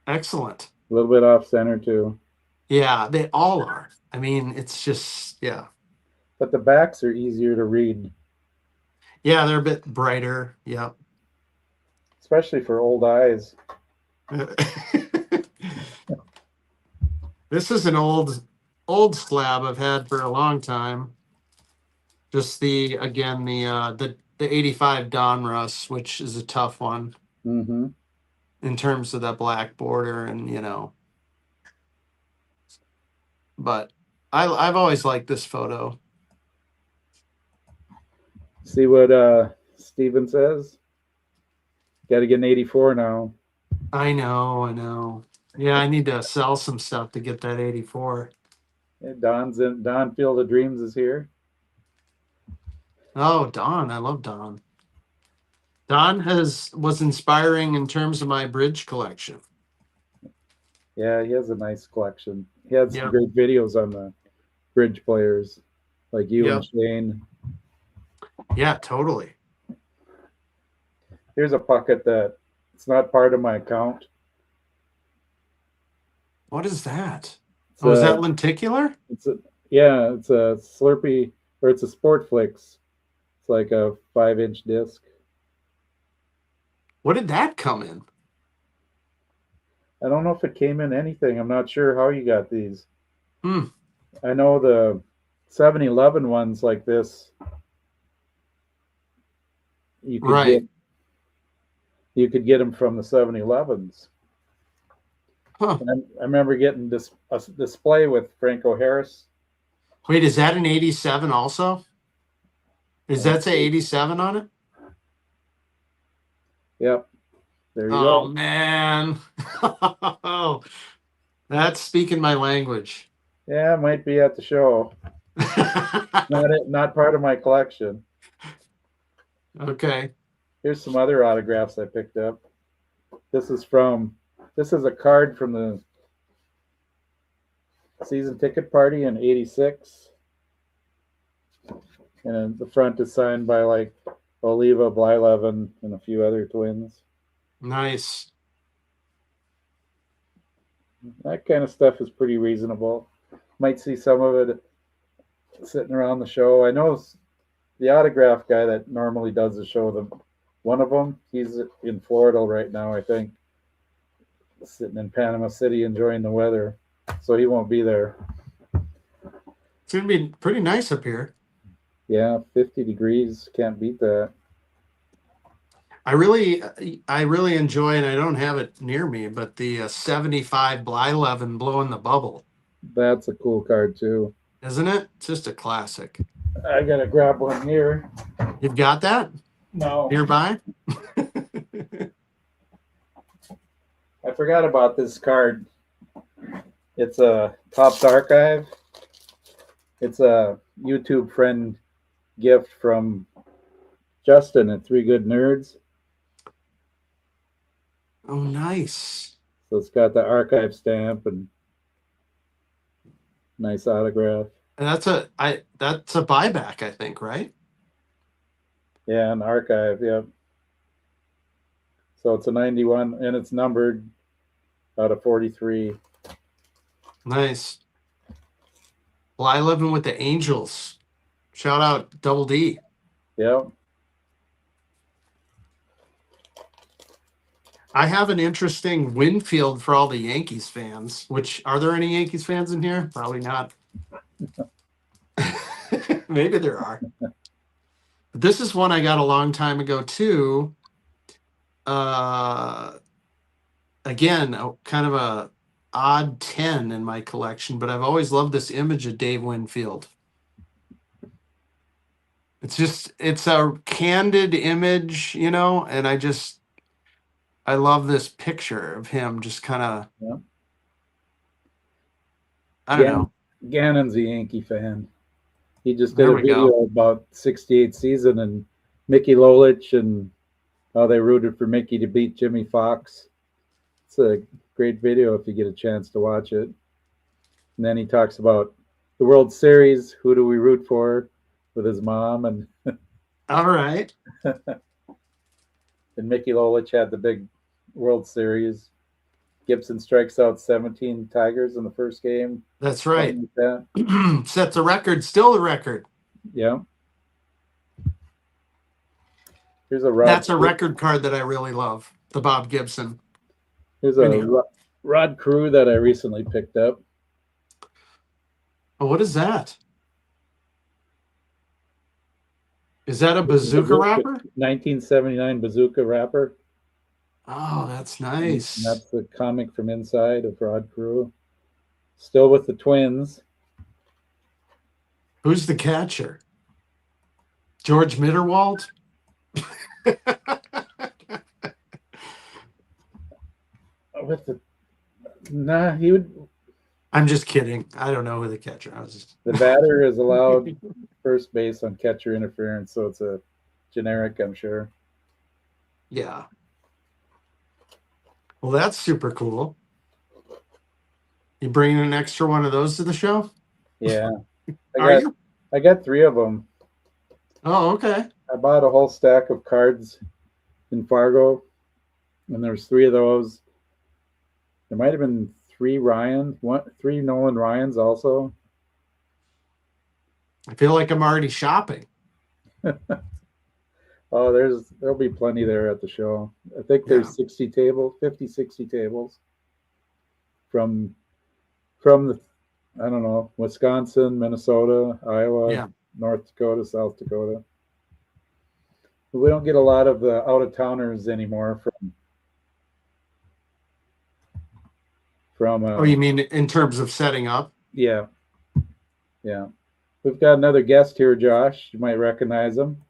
Excellent. A little bit off center too. Yeah, they all are. I mean, it's just, yeah. But the backs are easier to read. Yeah, they're a bit brighter. Yep. Especially for old eyes. This is an old slab I've had for a long time. Just the 85 Donruss, which is a tough one Mm-hmm. in terms of that black border, and but I've always liked this photo. See what Steven says? Got to get an 84 now. I know. Yeah, I need to sell some stuff to get that 84. Yeah, Don Field of Dreams is here. Oh, Don. I love Don. Don was inspiring in terms of my bridge collection. Yeah, he has a nice collection. He had some great videos on the bridge players, like you and Shane. Yeah, totally. Here's a pocket that it's not part of my account. What is that? Is that lenticular? It's a Slurpee, or it's a Sportflix. It's like a 5-inch disc. What did that come in? I don't know if it came in anything. I'm not sure how you got these. I know the 7-Eleven ones like this. You could get them from the 7-Elevens. Huh. And I remember getting a display with Franco Harris. Wait, is that an 87 also? Does that say 87 on it? Yep. There you go. Oh, man. That's speaking my language. Yeah, it might be at the show. Not part of my collection. Okay. Here's some other autographs I picked up. This is a card from the season ticket party in '86. And the front is signed by like Oliva, Blyleven, and a few other Twins. Nice. That kind of stuff is pretty reasonable. Might see some of it sitting around the show. I know the autograph guy that normally does the show, one of them, he's in Florida right now, I think, sitting in Panama City enjoying the weather, so he won't be there. It's gonna be pretty nice up here. Yeah, 50 degrees, can't beat that. I really enjoy, and I don't have it near me, but the 75 Blyleven blowing the bubble. That's a cool card too, isn't it? It's just a classic. I gotta grab one here. You've got that? No. Nearby? I forgot about this card. It's a Topps Archive. It's a YouTube friend gift from Justin at Three Good Nerds. Oh, nice. So it's got the archive stamp and nice autograph. And that's a buyback, I think, right? Yeah, an archive, yep. So it's a 91 and it's numbered out of 43. Nice. Blyleven with the Angels. Shout out Double D. Yep. I have an interesting Winfield for all the Yankees fans, which, are there any Yankees fans in here? Probably not. Maybe there are. But this is one I got a long time ago too. again, kind of a odd 10 in my collection, but I've always loved this image of Dave Winfield. It's a candid image, you know, and I love this picture of him just kind of, Yeah. I don't know. Gannon's a Yankee fan. He just did There a we go. video about '68 season and Mickey Lolich and how they rooted for Mickey to beat Jimmy Fox. It's a great video if you get a chance to watch it. And then he talks about the World Series. Who do we root for? With his mom and All right. and Mickey Lolich had the big World Series. Gibson strikes out 17 Tigers in the first game. That's right. Like that. Sets a record, still the record. Yeah. Here's a That's a record card that I really love. The Bob Gibson. Here's a Rod Crew that I recently picked up. Oh, what is that? Is that a bazooka wrapper? 1979 bazooka wrapper. Oh, that's nice. And that's the comic from inside of Rod Crew. Still with the Twins. Who's the catcher? George Mitterwald? With the nah, he would. I'm just kidding. I don't know who the catcher. I was just The batter is allowed first base on catcher interference, so it's a generic, I'm sure. Yeah. Well, that's super cool. You bringing an extra one of those to the show? Yeah. You? I got 3 of them. Oh, okay. I bought a whole stack of cards in Fargo, and there's 3 of those. There might have been 3 Nolan Ryans also. I feel like I'm already shopping. Oh, there'll be plenty there at the show. I think there's 60 tables from the, I don't know, Wisconsin, Minnesota, Iowa, North Dakota, South Dakota. But we don't get a lot of the out-of-towners anymore from oh, you mean in terms of setting up? Yeah. We've got another guest here, Josh. You might recognize him.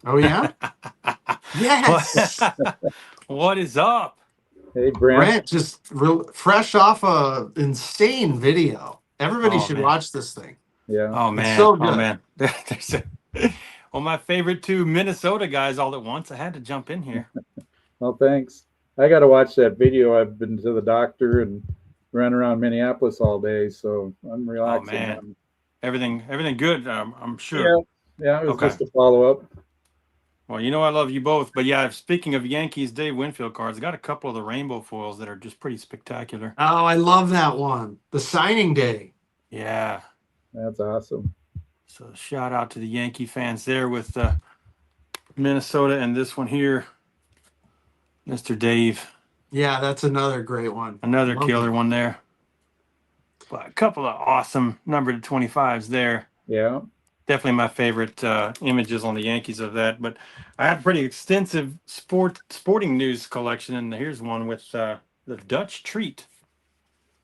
Oh, yeah? Yes. What is up? Hey, Brent. Just fresh off a insane video. Everybody should watch this thing. Yeah. Oh, man. It's so good. Oh, man. Well, my favorite 2 Minnesota guys all at once. I had to jump in here. Well, thanks. I got to watch that video. I've been to the doctor and ran around Minneapolis all day, so I'm relaxing. Oh, man. Everything good, I'm sure. Yeah, it was just a follow-up. Well, you know I love you both. But, yeah, speaking of Yankees Dave Winfield cards, I got a couple of the rainbow foils that are just pretty spectacular. Oh, I love that one. The signing day. Yeah. That's awesome. So shout out to the Yankee fans there with Minnesota and this one here, Mr. Dave. Yeah, that's another great one. Another killer one there. But a couple of awesome numbered 25s there. Yeah. Definitely my favorite images on the Yankees of that. But I have a pretty extensive sporting news collection, and here's one with the Dutch Treat.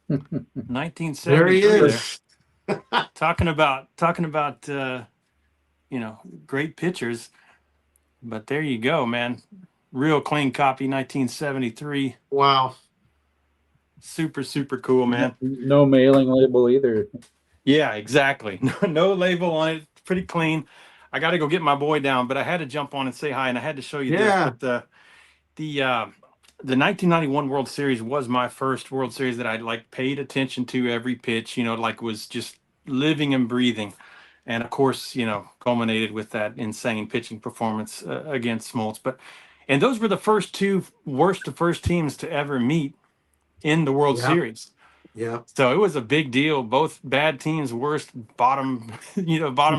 1973. There he is. Talking about great pictures. But there you go, man. Real clean copy, 1973. Wow. Super, super cool, man. No mailing label either. Yeah, exactly. No label on it. Pretty clean. I got to go get my boy down, but I had to jump on and say hi, and I had to show you this. But the 1991 World Series was my first World Series that I paid attention to every pitch, was just living and breathing. And of course, culminated with that insane pitching performance against Smoltz. And those were the first 2 worst of first teams to ever meet in the World Series. Yeah. So it was a big deal. Both bad teams, worst bottom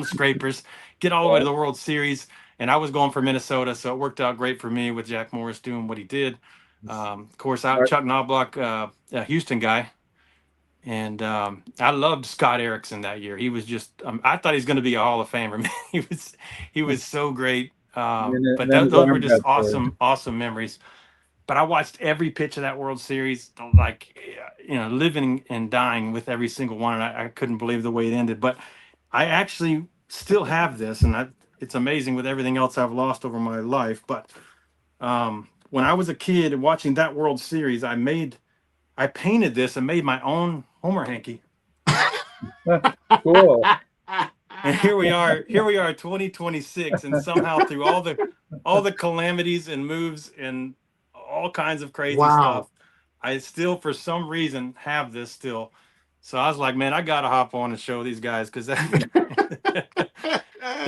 scrapers, get all the way to the World Series. And I was going for Minnesota, so it worked out great for me with Jack Morris doing what he did. Of course, Chuck Knobloch, a Houston guy. And I loved Scott Erickson that year. He was just I thought he was going to be a Hall of Famer. Man. He was so great. But those were just awesome memories. but I watched every pitch of that World Series, like, living and dying with every single one. And I couldn't believe the way it ended. But I actually still have this, and it's amazing with everything else I've lost over my life. But when I was a kid and watching that World Series, I painted this and made my own Homer hanky. Cool. And here we are 2026, and somehow through all the calamities and moves and all kinds of crazy stuff, I still for some reason have this still. So I was like, man, I gotta hop on and show these guys, because the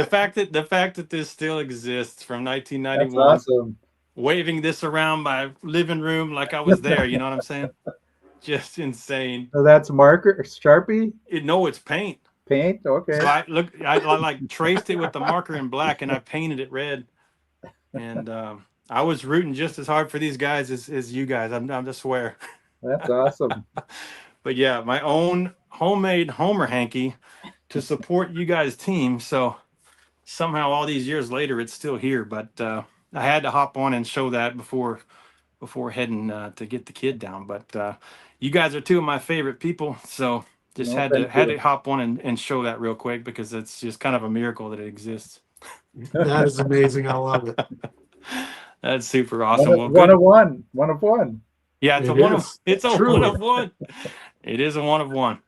fact that this still exists from 1991. That's awesome. Waving this around my living room like I was there, you know what I'm saying? Just insane. So that's marker, Sharpie? No, it's paint. Paint? Okay. So I like traced it with the marker in black, and I painted it red. And I was rooting just as hard for these guys as you guys. I'm just swear. That's awesome. But yeah, my own homemade Homer hanky to support you guys' team. So somehow all these years later, it's still here. But I had to hop on and show that before heading to get the kid down. But you guys are two of my favorite people. So just had to hop on and show that real quick, because it's just kind of a miracle that it exists. That is amazing. I love it. That's super awesome. One of one. Yeah, it's a one of one. It is a one of one.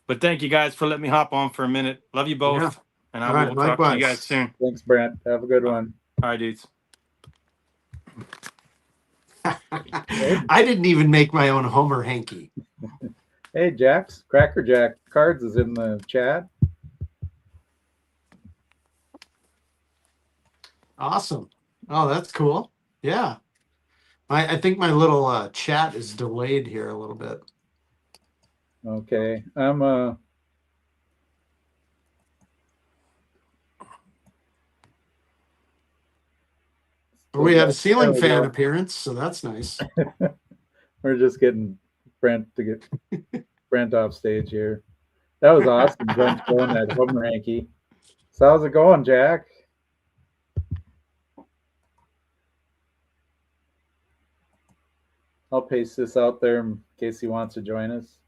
But thank you guys for letting me hop on for a minute. Love you both. Yeah. And I will talk to you guys soon. Thanks, Brent. Have a good one. All right, dudes. I didn't even make my own Homer hanky. Hey, Jack's Cracker Jack Cards is in the chat. Awesome. Oh, that's cool. Yeah. I think my little chat is delayed here a little bit. Okay. We have a ceiling fan appearance, so that's nice. We're just getting Brent to get Brent off stage here. That was awesome. Brent going that Homer hanky. So how's it going, Jack? I'll paste this out there in case he wants to join us.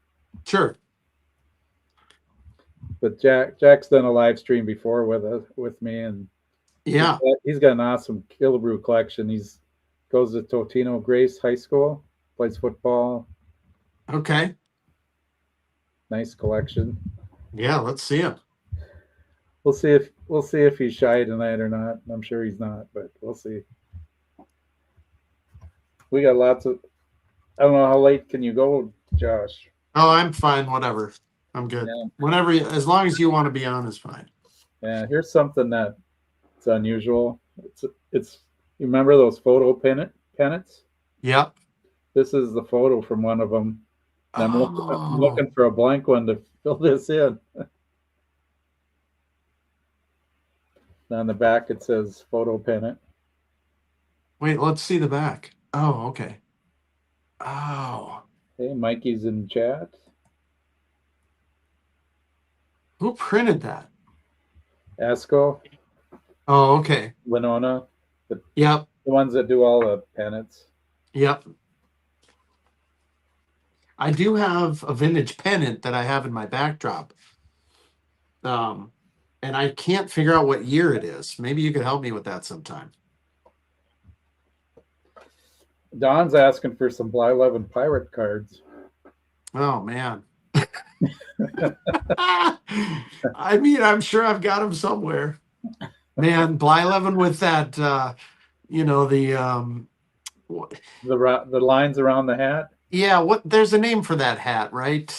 Sure. But Jack's done a live stream before with me, and yeah, he's got an awesome Killebrew collection. He's goes to Totino Grace High School, plays football. Okay. Nice collection. Yeah, let's see him. We'll see if he's shy tonight or not. I'm sure he's not, but we'll see. We got lots of. I don't know how late can you go, Josh? Oh, I'm fine. Whatever. I'm good. Yeah. Whenever, as long as you want to be on, is fine. Yeah. Here's something that's unusual. It's. You remember those photo pennants? Yep. This is the photo from one of them. I'm looking for a blank one to fill this in. On the back it says photo pennant. Wait, let's see the back. Oh, okay. Oh. Hey, Mikey's in chat. Who printed that? Asco. Oh, okay. Winona. Yep. The ones that do all the pennants. Yep. I do have a vintage pennant that I have in my backdrop. And I can't figure out what year it is. Maybe you could help me with that sometime. Don's asking for some Bly11 pirate cards. Oh, man. I mean, I'm sure I've got them somewhere. Man, Bly11 with that, the lines around the hat. Yeah, there's a name for that hat, right?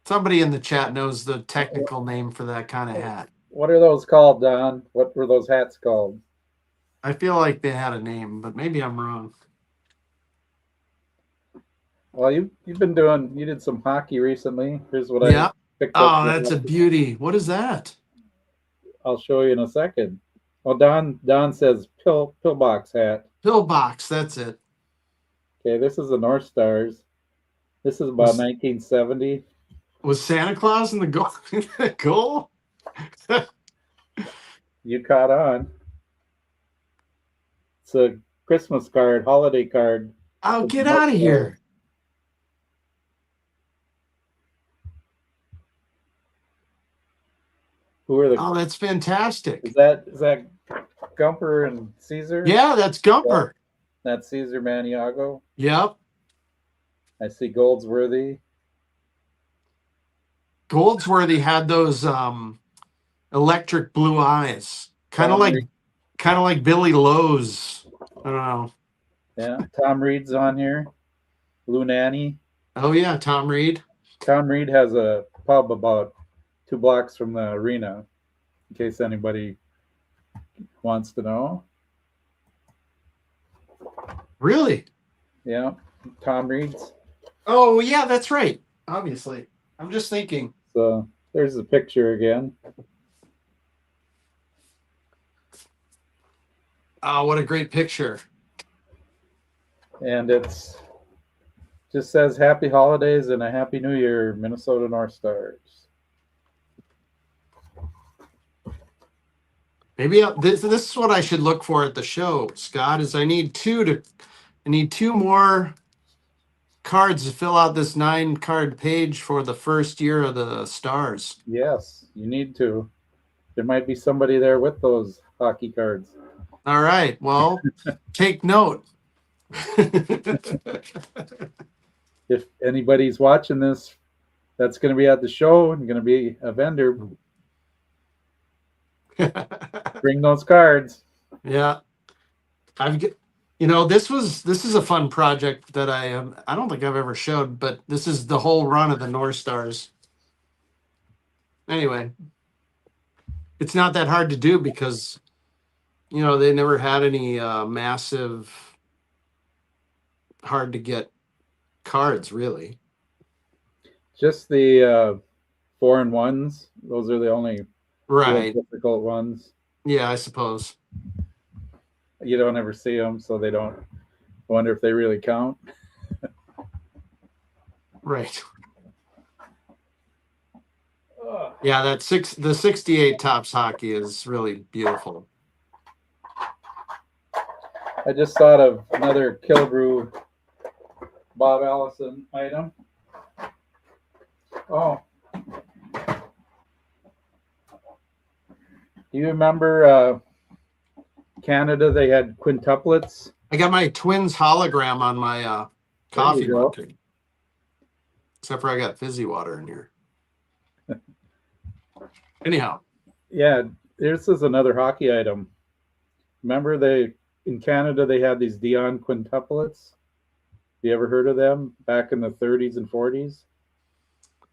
Somebody in the chat knows the technical name for that kind of hat. What are those called, Don? What were those hats called? I feel like they had a name, but maybe I'm wrong. Well, you did some hockey recently. Here's what I picked up. Oh, that's a beauty. What is that? I'll show you in a second. Well, Don says pillbox hat. Pillbox, that's it. Okay, this is the North Stars. This is about 1970. Was Santa Claus in the goal? You caught on. It's a Christmas card, holiday card. Oh, get out of here. Who are the? Oh, that's fantastic. Is that Gumper and Caesar? Yeah, that's Gumper. That's Caesar Maniago. Yep. I see Goldsworthy. Goldsworthy had those electric blue eyes, kind of like Billy Lowe's. I don't know. Yeah, Tom Reed's on here. Blue Nanny. Oh yeah, Tom Reed. Tom Reed has a pub about 2 blocks from the arena, in case anybody wants to know. Really? Yeah, Tom Reed's. Oh yeah, that's right. Obviously, I'm just thinking. So there's the picture again. Oh, what a great picture. And it's just says Happy Holidays and a Happy New Year, Minnesota North Stars. Maybe this is what I should look for at the show, Scott. Is I need two more cards to fill out this 9-card page for the first year of the Stars. Yes, you need to. There might be somebody there with those hockey cards. All right. Well, take note. If anybody's watching this, that's going to be at the show and going to be a vendor. Bring those cards. Yeah, this is a fun project that I don't think I've ever showed, but this is the whole run of the North Stars. Anyway, it's not that hard to do because they never had any massive, hard to get cards really. Just the 4-in-1s. Those are the only right difficult ones. Yeah, I suppose. You don't ever see them, so they don't. I wonder if they really count. Right. Yeah, the 68 Topps hockey is really beautiful. I just thought of another Kilbrew Bob Allison item. Oh. Do you remember Canada? They had quintuplets. I got my Twins hologram on my coffee mug. Except for I got fizzy water in here. Anyhow. Yeah, this is another hockey item. Remember in Canada they had these Dion quintuplets? You ever heard of them back in the 30s and 40s?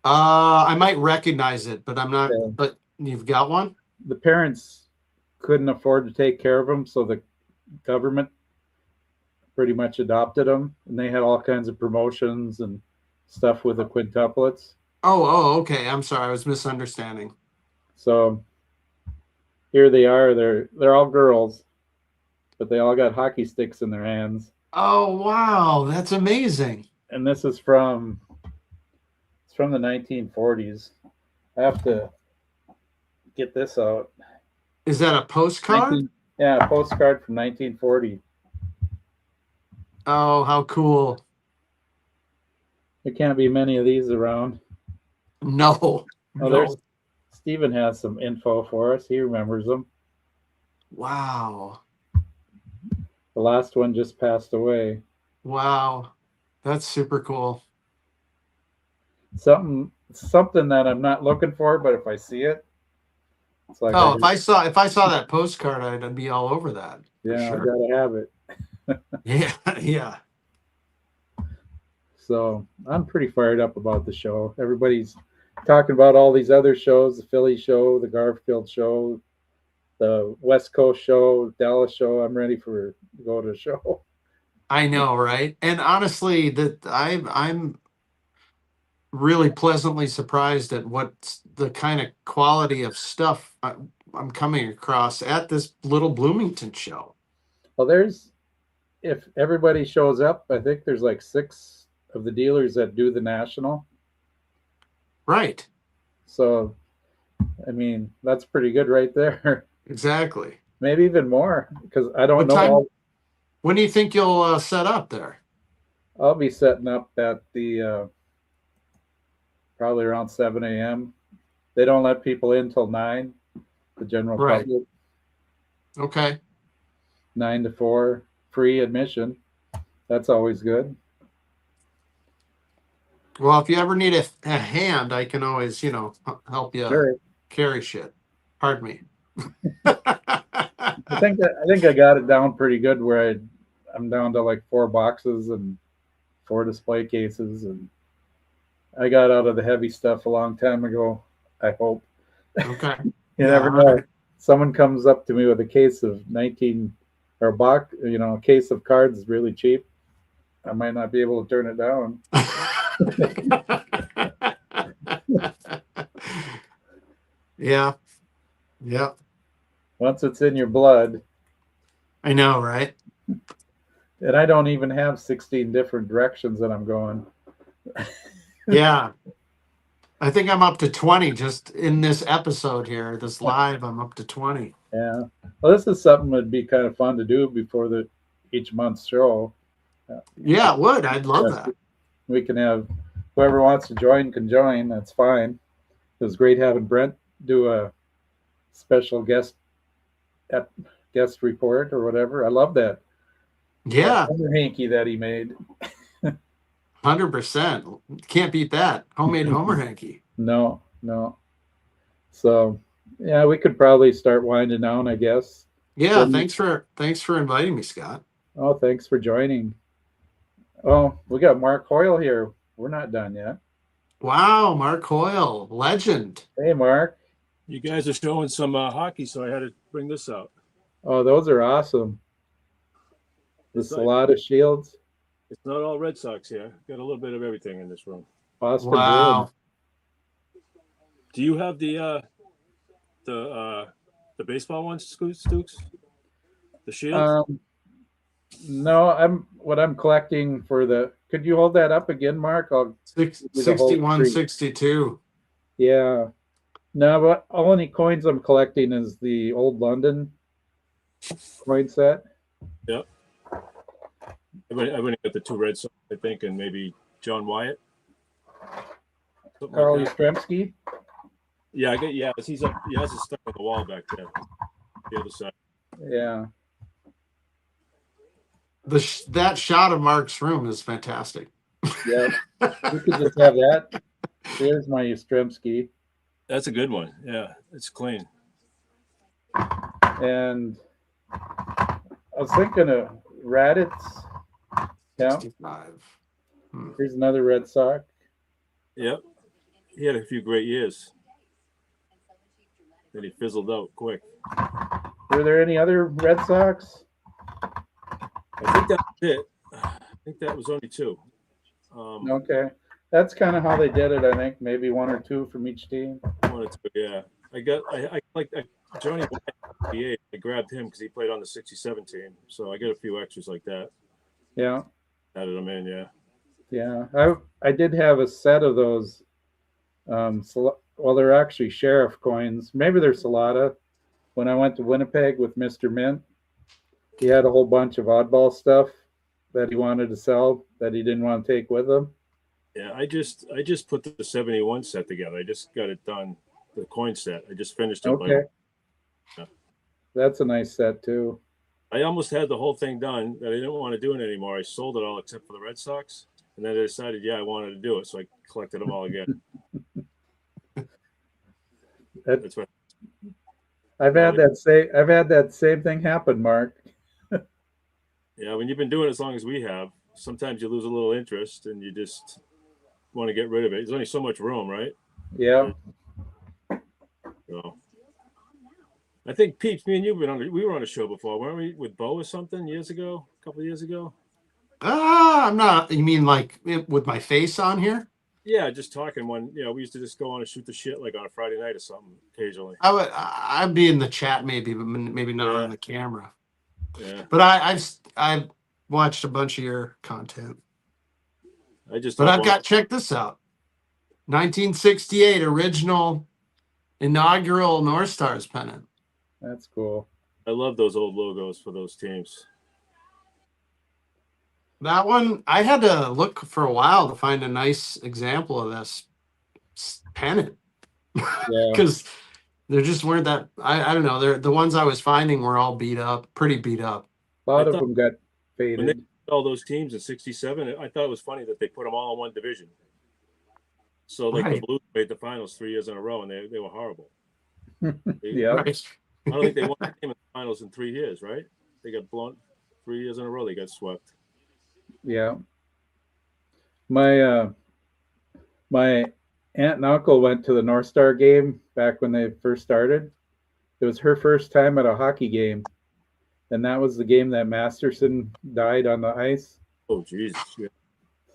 I might recognize it, but I'm not. Yeah. But you've got one? The parents couldn't afford to take care of them, so the government pretty much adopted them, and they had all kinds of promotions and stuff with the quintuplets. Oh, okay. I'm sorry, I was misunderstanding. So here they are. They're all girls, but they all got hockey sticks in their hands. Oh wow, that's amazing. And this is from the 1940s. I have to get this out. Is that a postcard? Yeah, a postcard from 1940. Oh, how cool. There can't be many of these around. No. There's Stephen has some info for us. He remembers them. Wow. The last one just passed away. Wow. That's super cool. Something that I'm not looking for, but if I see it, it's like if I saw that postcard, I'd be all over that. Yeah, sure. I gotta have it. Yeah. So I'm pretty fired up about the show. Everybody's talking about all these other shows, the Philly show, the Garfield show, the West Coast show, Dallas show. I'm ready to go to the show. I know, right? And honestly, that I'm really pleasantly surprised at what's the kind of quality of stuff I'm coming across at this little Bloomington show. Well, if everybody shows up, I think there's like 6 of the dealers that do the national. Right. So, I mean, that's pretty good right there. Exactly. Maybe even more, because I don't know. When do you think you'll set up there? I'll be setting up at the probably around 7 a.m. They don't let people in till 9, the general Right. public. Okay. 9 to 4, free admission. That's always good. Well, if you ever need a hand, I can always, help you Sure. carry shit. Pardon me. I think I got it down pretty good where I'm down to like 4 boxes and 4 display cases, and I got out of the heavy stuff a long time ago. I hope. Okay. You never know. Right. Someone comes up to me with a case of 19 or a box, a case of cards is really cheap. I might not be able to turn it down. Yeah. Yeah. Once it's in your blood. I know, right? And I don't even have 16 different directions that I'm going. Yeah. I think I'm up to 20 just in this episode here. This live, I'm up to 20. Yeah. Well, this is something that'd be kind of fun to do before each month's show. Yeah, it would. I'd love that. We can have whoever wants to join can join. That's fine. It was great having Brent do a special guest report or whatever. I love that. Yeah. That hanky that he made. 100%. Can't beat that. Homemade Homer hanky. No. So, yeah, we could probably start winding down, I guess. Yeah, thanks for inviting me, Scott. Oh, thanks for joining. Oh, we got Mark Hoyle here. We're not done yet. Wow, Mark Hoyle, legend. Hey, Mark. You guys are showing some hockey, so I had to bring this out. Oh, those are awesome. There's a lot of shields. It's not all Red Sox here. Got a little bit of everything in this room. Boston wow. Bruins. Do you have the baseball ones, Stooks? The shield? No, I'm collecting for the. Could you hold that up again, Mark? 61, 62. Yeah. No, but only coins I'm collecting is the old London coin set. Yep. I've only got the 2 Red Sox, I think, and maybe John Wyatt. Carl Yastrzemski. Yeah, he's up. He has it stuck on the wall back there, the other side. Yeah. That shot of Mark's room is fantastic. Yeah, we could just have that. Here's my Yastrzemski. That's a good one. Yeah, it's clean. And I was thinking of Raditz. Yeah. 65. Here's another Red Sox. Yep. He had a few great years. Then he fizzled out quick. Were there any other Red Sox? I think that was it. I think that was only 2. Okay. That's kind of how they did it, I think. Maybe 1 or 2 from each team. 1 or 2, yeah. I like Johnny Wyatt. I grabbed him because he played on the 67 team. So I got a few extras like that. Yeah. Added them in, yeah. Yeah. I did have a set of those. They're actually sheriff coins. Maybe they're Salata. When I went to Winnipeg with Mr. Mint, he had a whole bunch of oddball stuff that he wanted to sell that he didn't want to take with him. Yeah, I just put the 71 set together. I just got it done, the coin set. I just finished it. Okay. Yeah. That's a nice set too. I almost had the whole thing done that I didn't want to do it anymore. I sold it all except for the Red Sox. And then I decided, I wanted to do it. So I collected them all again. That's right. I've had that same thing happen, Mark. Yeah, when you've been doing it as long as we have, sometimes you lose a little interest and you just want to get rid of it. There's only so much room, right? Yeah. So I think Peeps, me and you we were on a show before, weren't we? With Bo or something a couple of years ago. I'm not. You mean like with my face on here? Yeah, just talking when we used to just go on and shoot the shit like on a Friday night or something occasionally. I'd be in the chat maybe, but maybe not on the camera. Yeah. But I've watched a bunch of your content. Check this out. 1968 original inaugural North Stars pennant. That's cool. I love those old logos for those teams. That one, I had to look for a while to find a nice example of this pennant. Yeah. Because there just weren't that, I don't know. The ones I was finding were all beat up, pretty beat up. A lot I of thought them got when they faded. all those teams in '67, I thought it was funny that they put them all in one division. So like the Right. Blues made the finals 3 years in a row, and they were horrible. Yeah. Right. I don't think they won a game in the finals in 3 years, right? They got blown 3 years in a row. They got swept. Yeah. My my aunt and uncle went to the North Star game back when they first started. It was her first time at a hockey game, and that was the game that Masterson died on the ice. Oh Jesus! Yeah.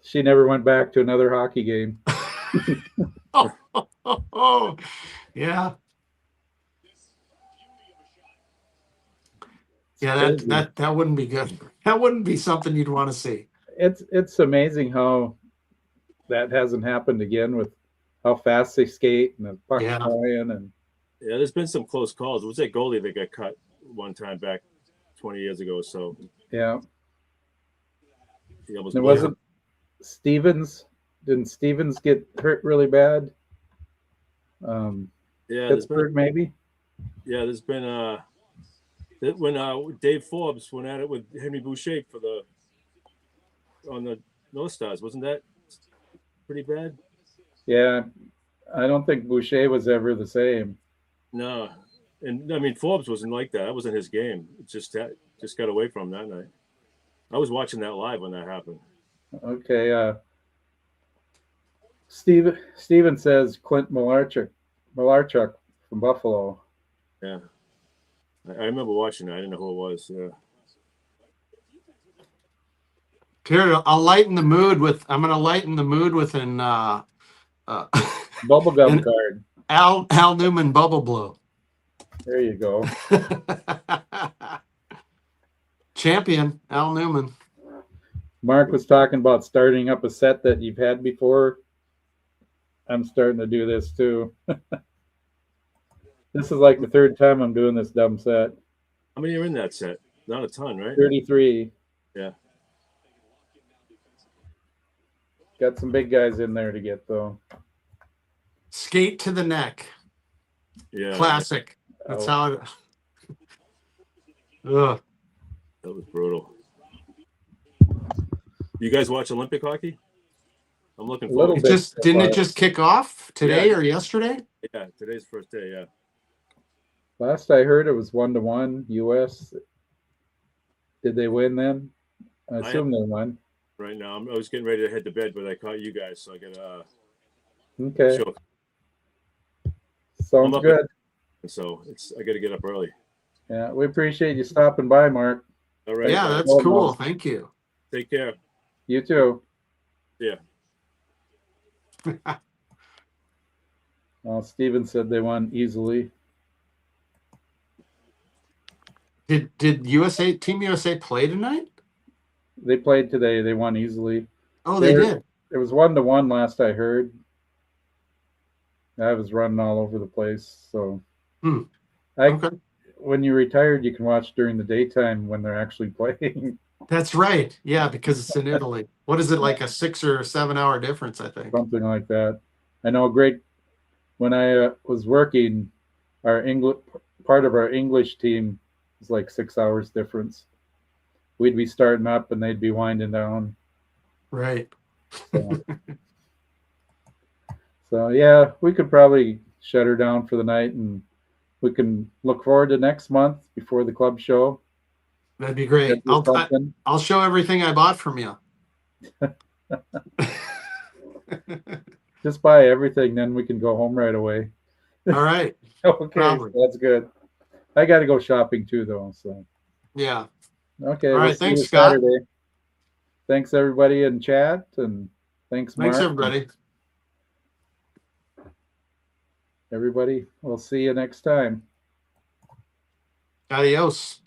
She never went back to another hockey game. Oh, yeah. Yeah, Crazy. that wouldn't be good. That wouldn't be something you'd want to see. It's amazing how that hasn't happened again with how fast they skate and the puck Yeah. flying and Yeah, there's been some close calls. It was that goalie that got cut one time back 20 years ago or so. yeah. He almost It blew wasn't Stevens. Didn't Stevens get hurt really bad? Yeah, there's been Pittsburgh maybe. there's been when Dave Forbes went at it with Henry Boucher for on the North Stars, wasn't that pretty bad? Yeah, I don't think Boucher was ever the same. No, and I mean Forbes wasn't like that. That wasn't his game. It just got away from him that night. I was watching that live when that happened. Okay. Steven says Clint Malarchuk from Buffalo. Yeah, I remember watching that. I didn't know who it was. Yeah. Here, I'll lighten the mood with. I'm going to lighten the mood with an Bubblegum And- card. Al Newman Bubble Blow. There you go. Champion Al Newman. Mark was talking about starting up a set that you've had before. I'm starting to do this too. This is like the third time I'm doing this dumb set. How many are in that set? Not a ton, right? 33. Yeah. Got some big guys in there to get though. Skate to the neck. Yeah. Classic. That's Oh. how it. Ugh. That was brutal. You guys watch Olympic hockey? I'm looking A little forward. It bit just so didn't far. it just kick off today Yeah. or yesterday? Yeah, today's the first day. Yeah. Last I heard, it was 1-1 U.S. Did they win then? I assume they won. Right now, I was getting ready to head to bed, but I caught you guys, so I got Okay, show. sounds up good. So I got to get up early. Yeah, we appreciate you stopping by, Mark. All right. Yeah, guys. that's Well, cool. no. Thank you. Take care. You too. Yeah. Well, Steven said they won easily. Did Team USA play tonight? They played today. They won easily. Oh, they They're- did. It was 1-1 last I heard. I was running all over the place. So, Okay. when you retired, you can watch during the daytime when they're actually playing. That's right. Yeah, because it's in Italy. What is it, like a 6 or 7 hour difference, I think. Something like that. I know. When I was working, our English part of our English team was like 6 hours difference. We'd be starting up and they'd be winding down. Right. So, so yeah, we could probably shut her down for the night, and we can look forward to next month before the club show. That'd be great. Get something. I'll show everything I bought from you. Just buy everything, then we can go home right away. All right. Okay, Probably. that's good. I got to go shopping too, though. So Yeah. okay, All we'll right. see you Thanks, Scott. Saturday. Thanks everybody in chat, and thanks Mark. Thanks, everybody. Everybody, we'll see you next time. Adios.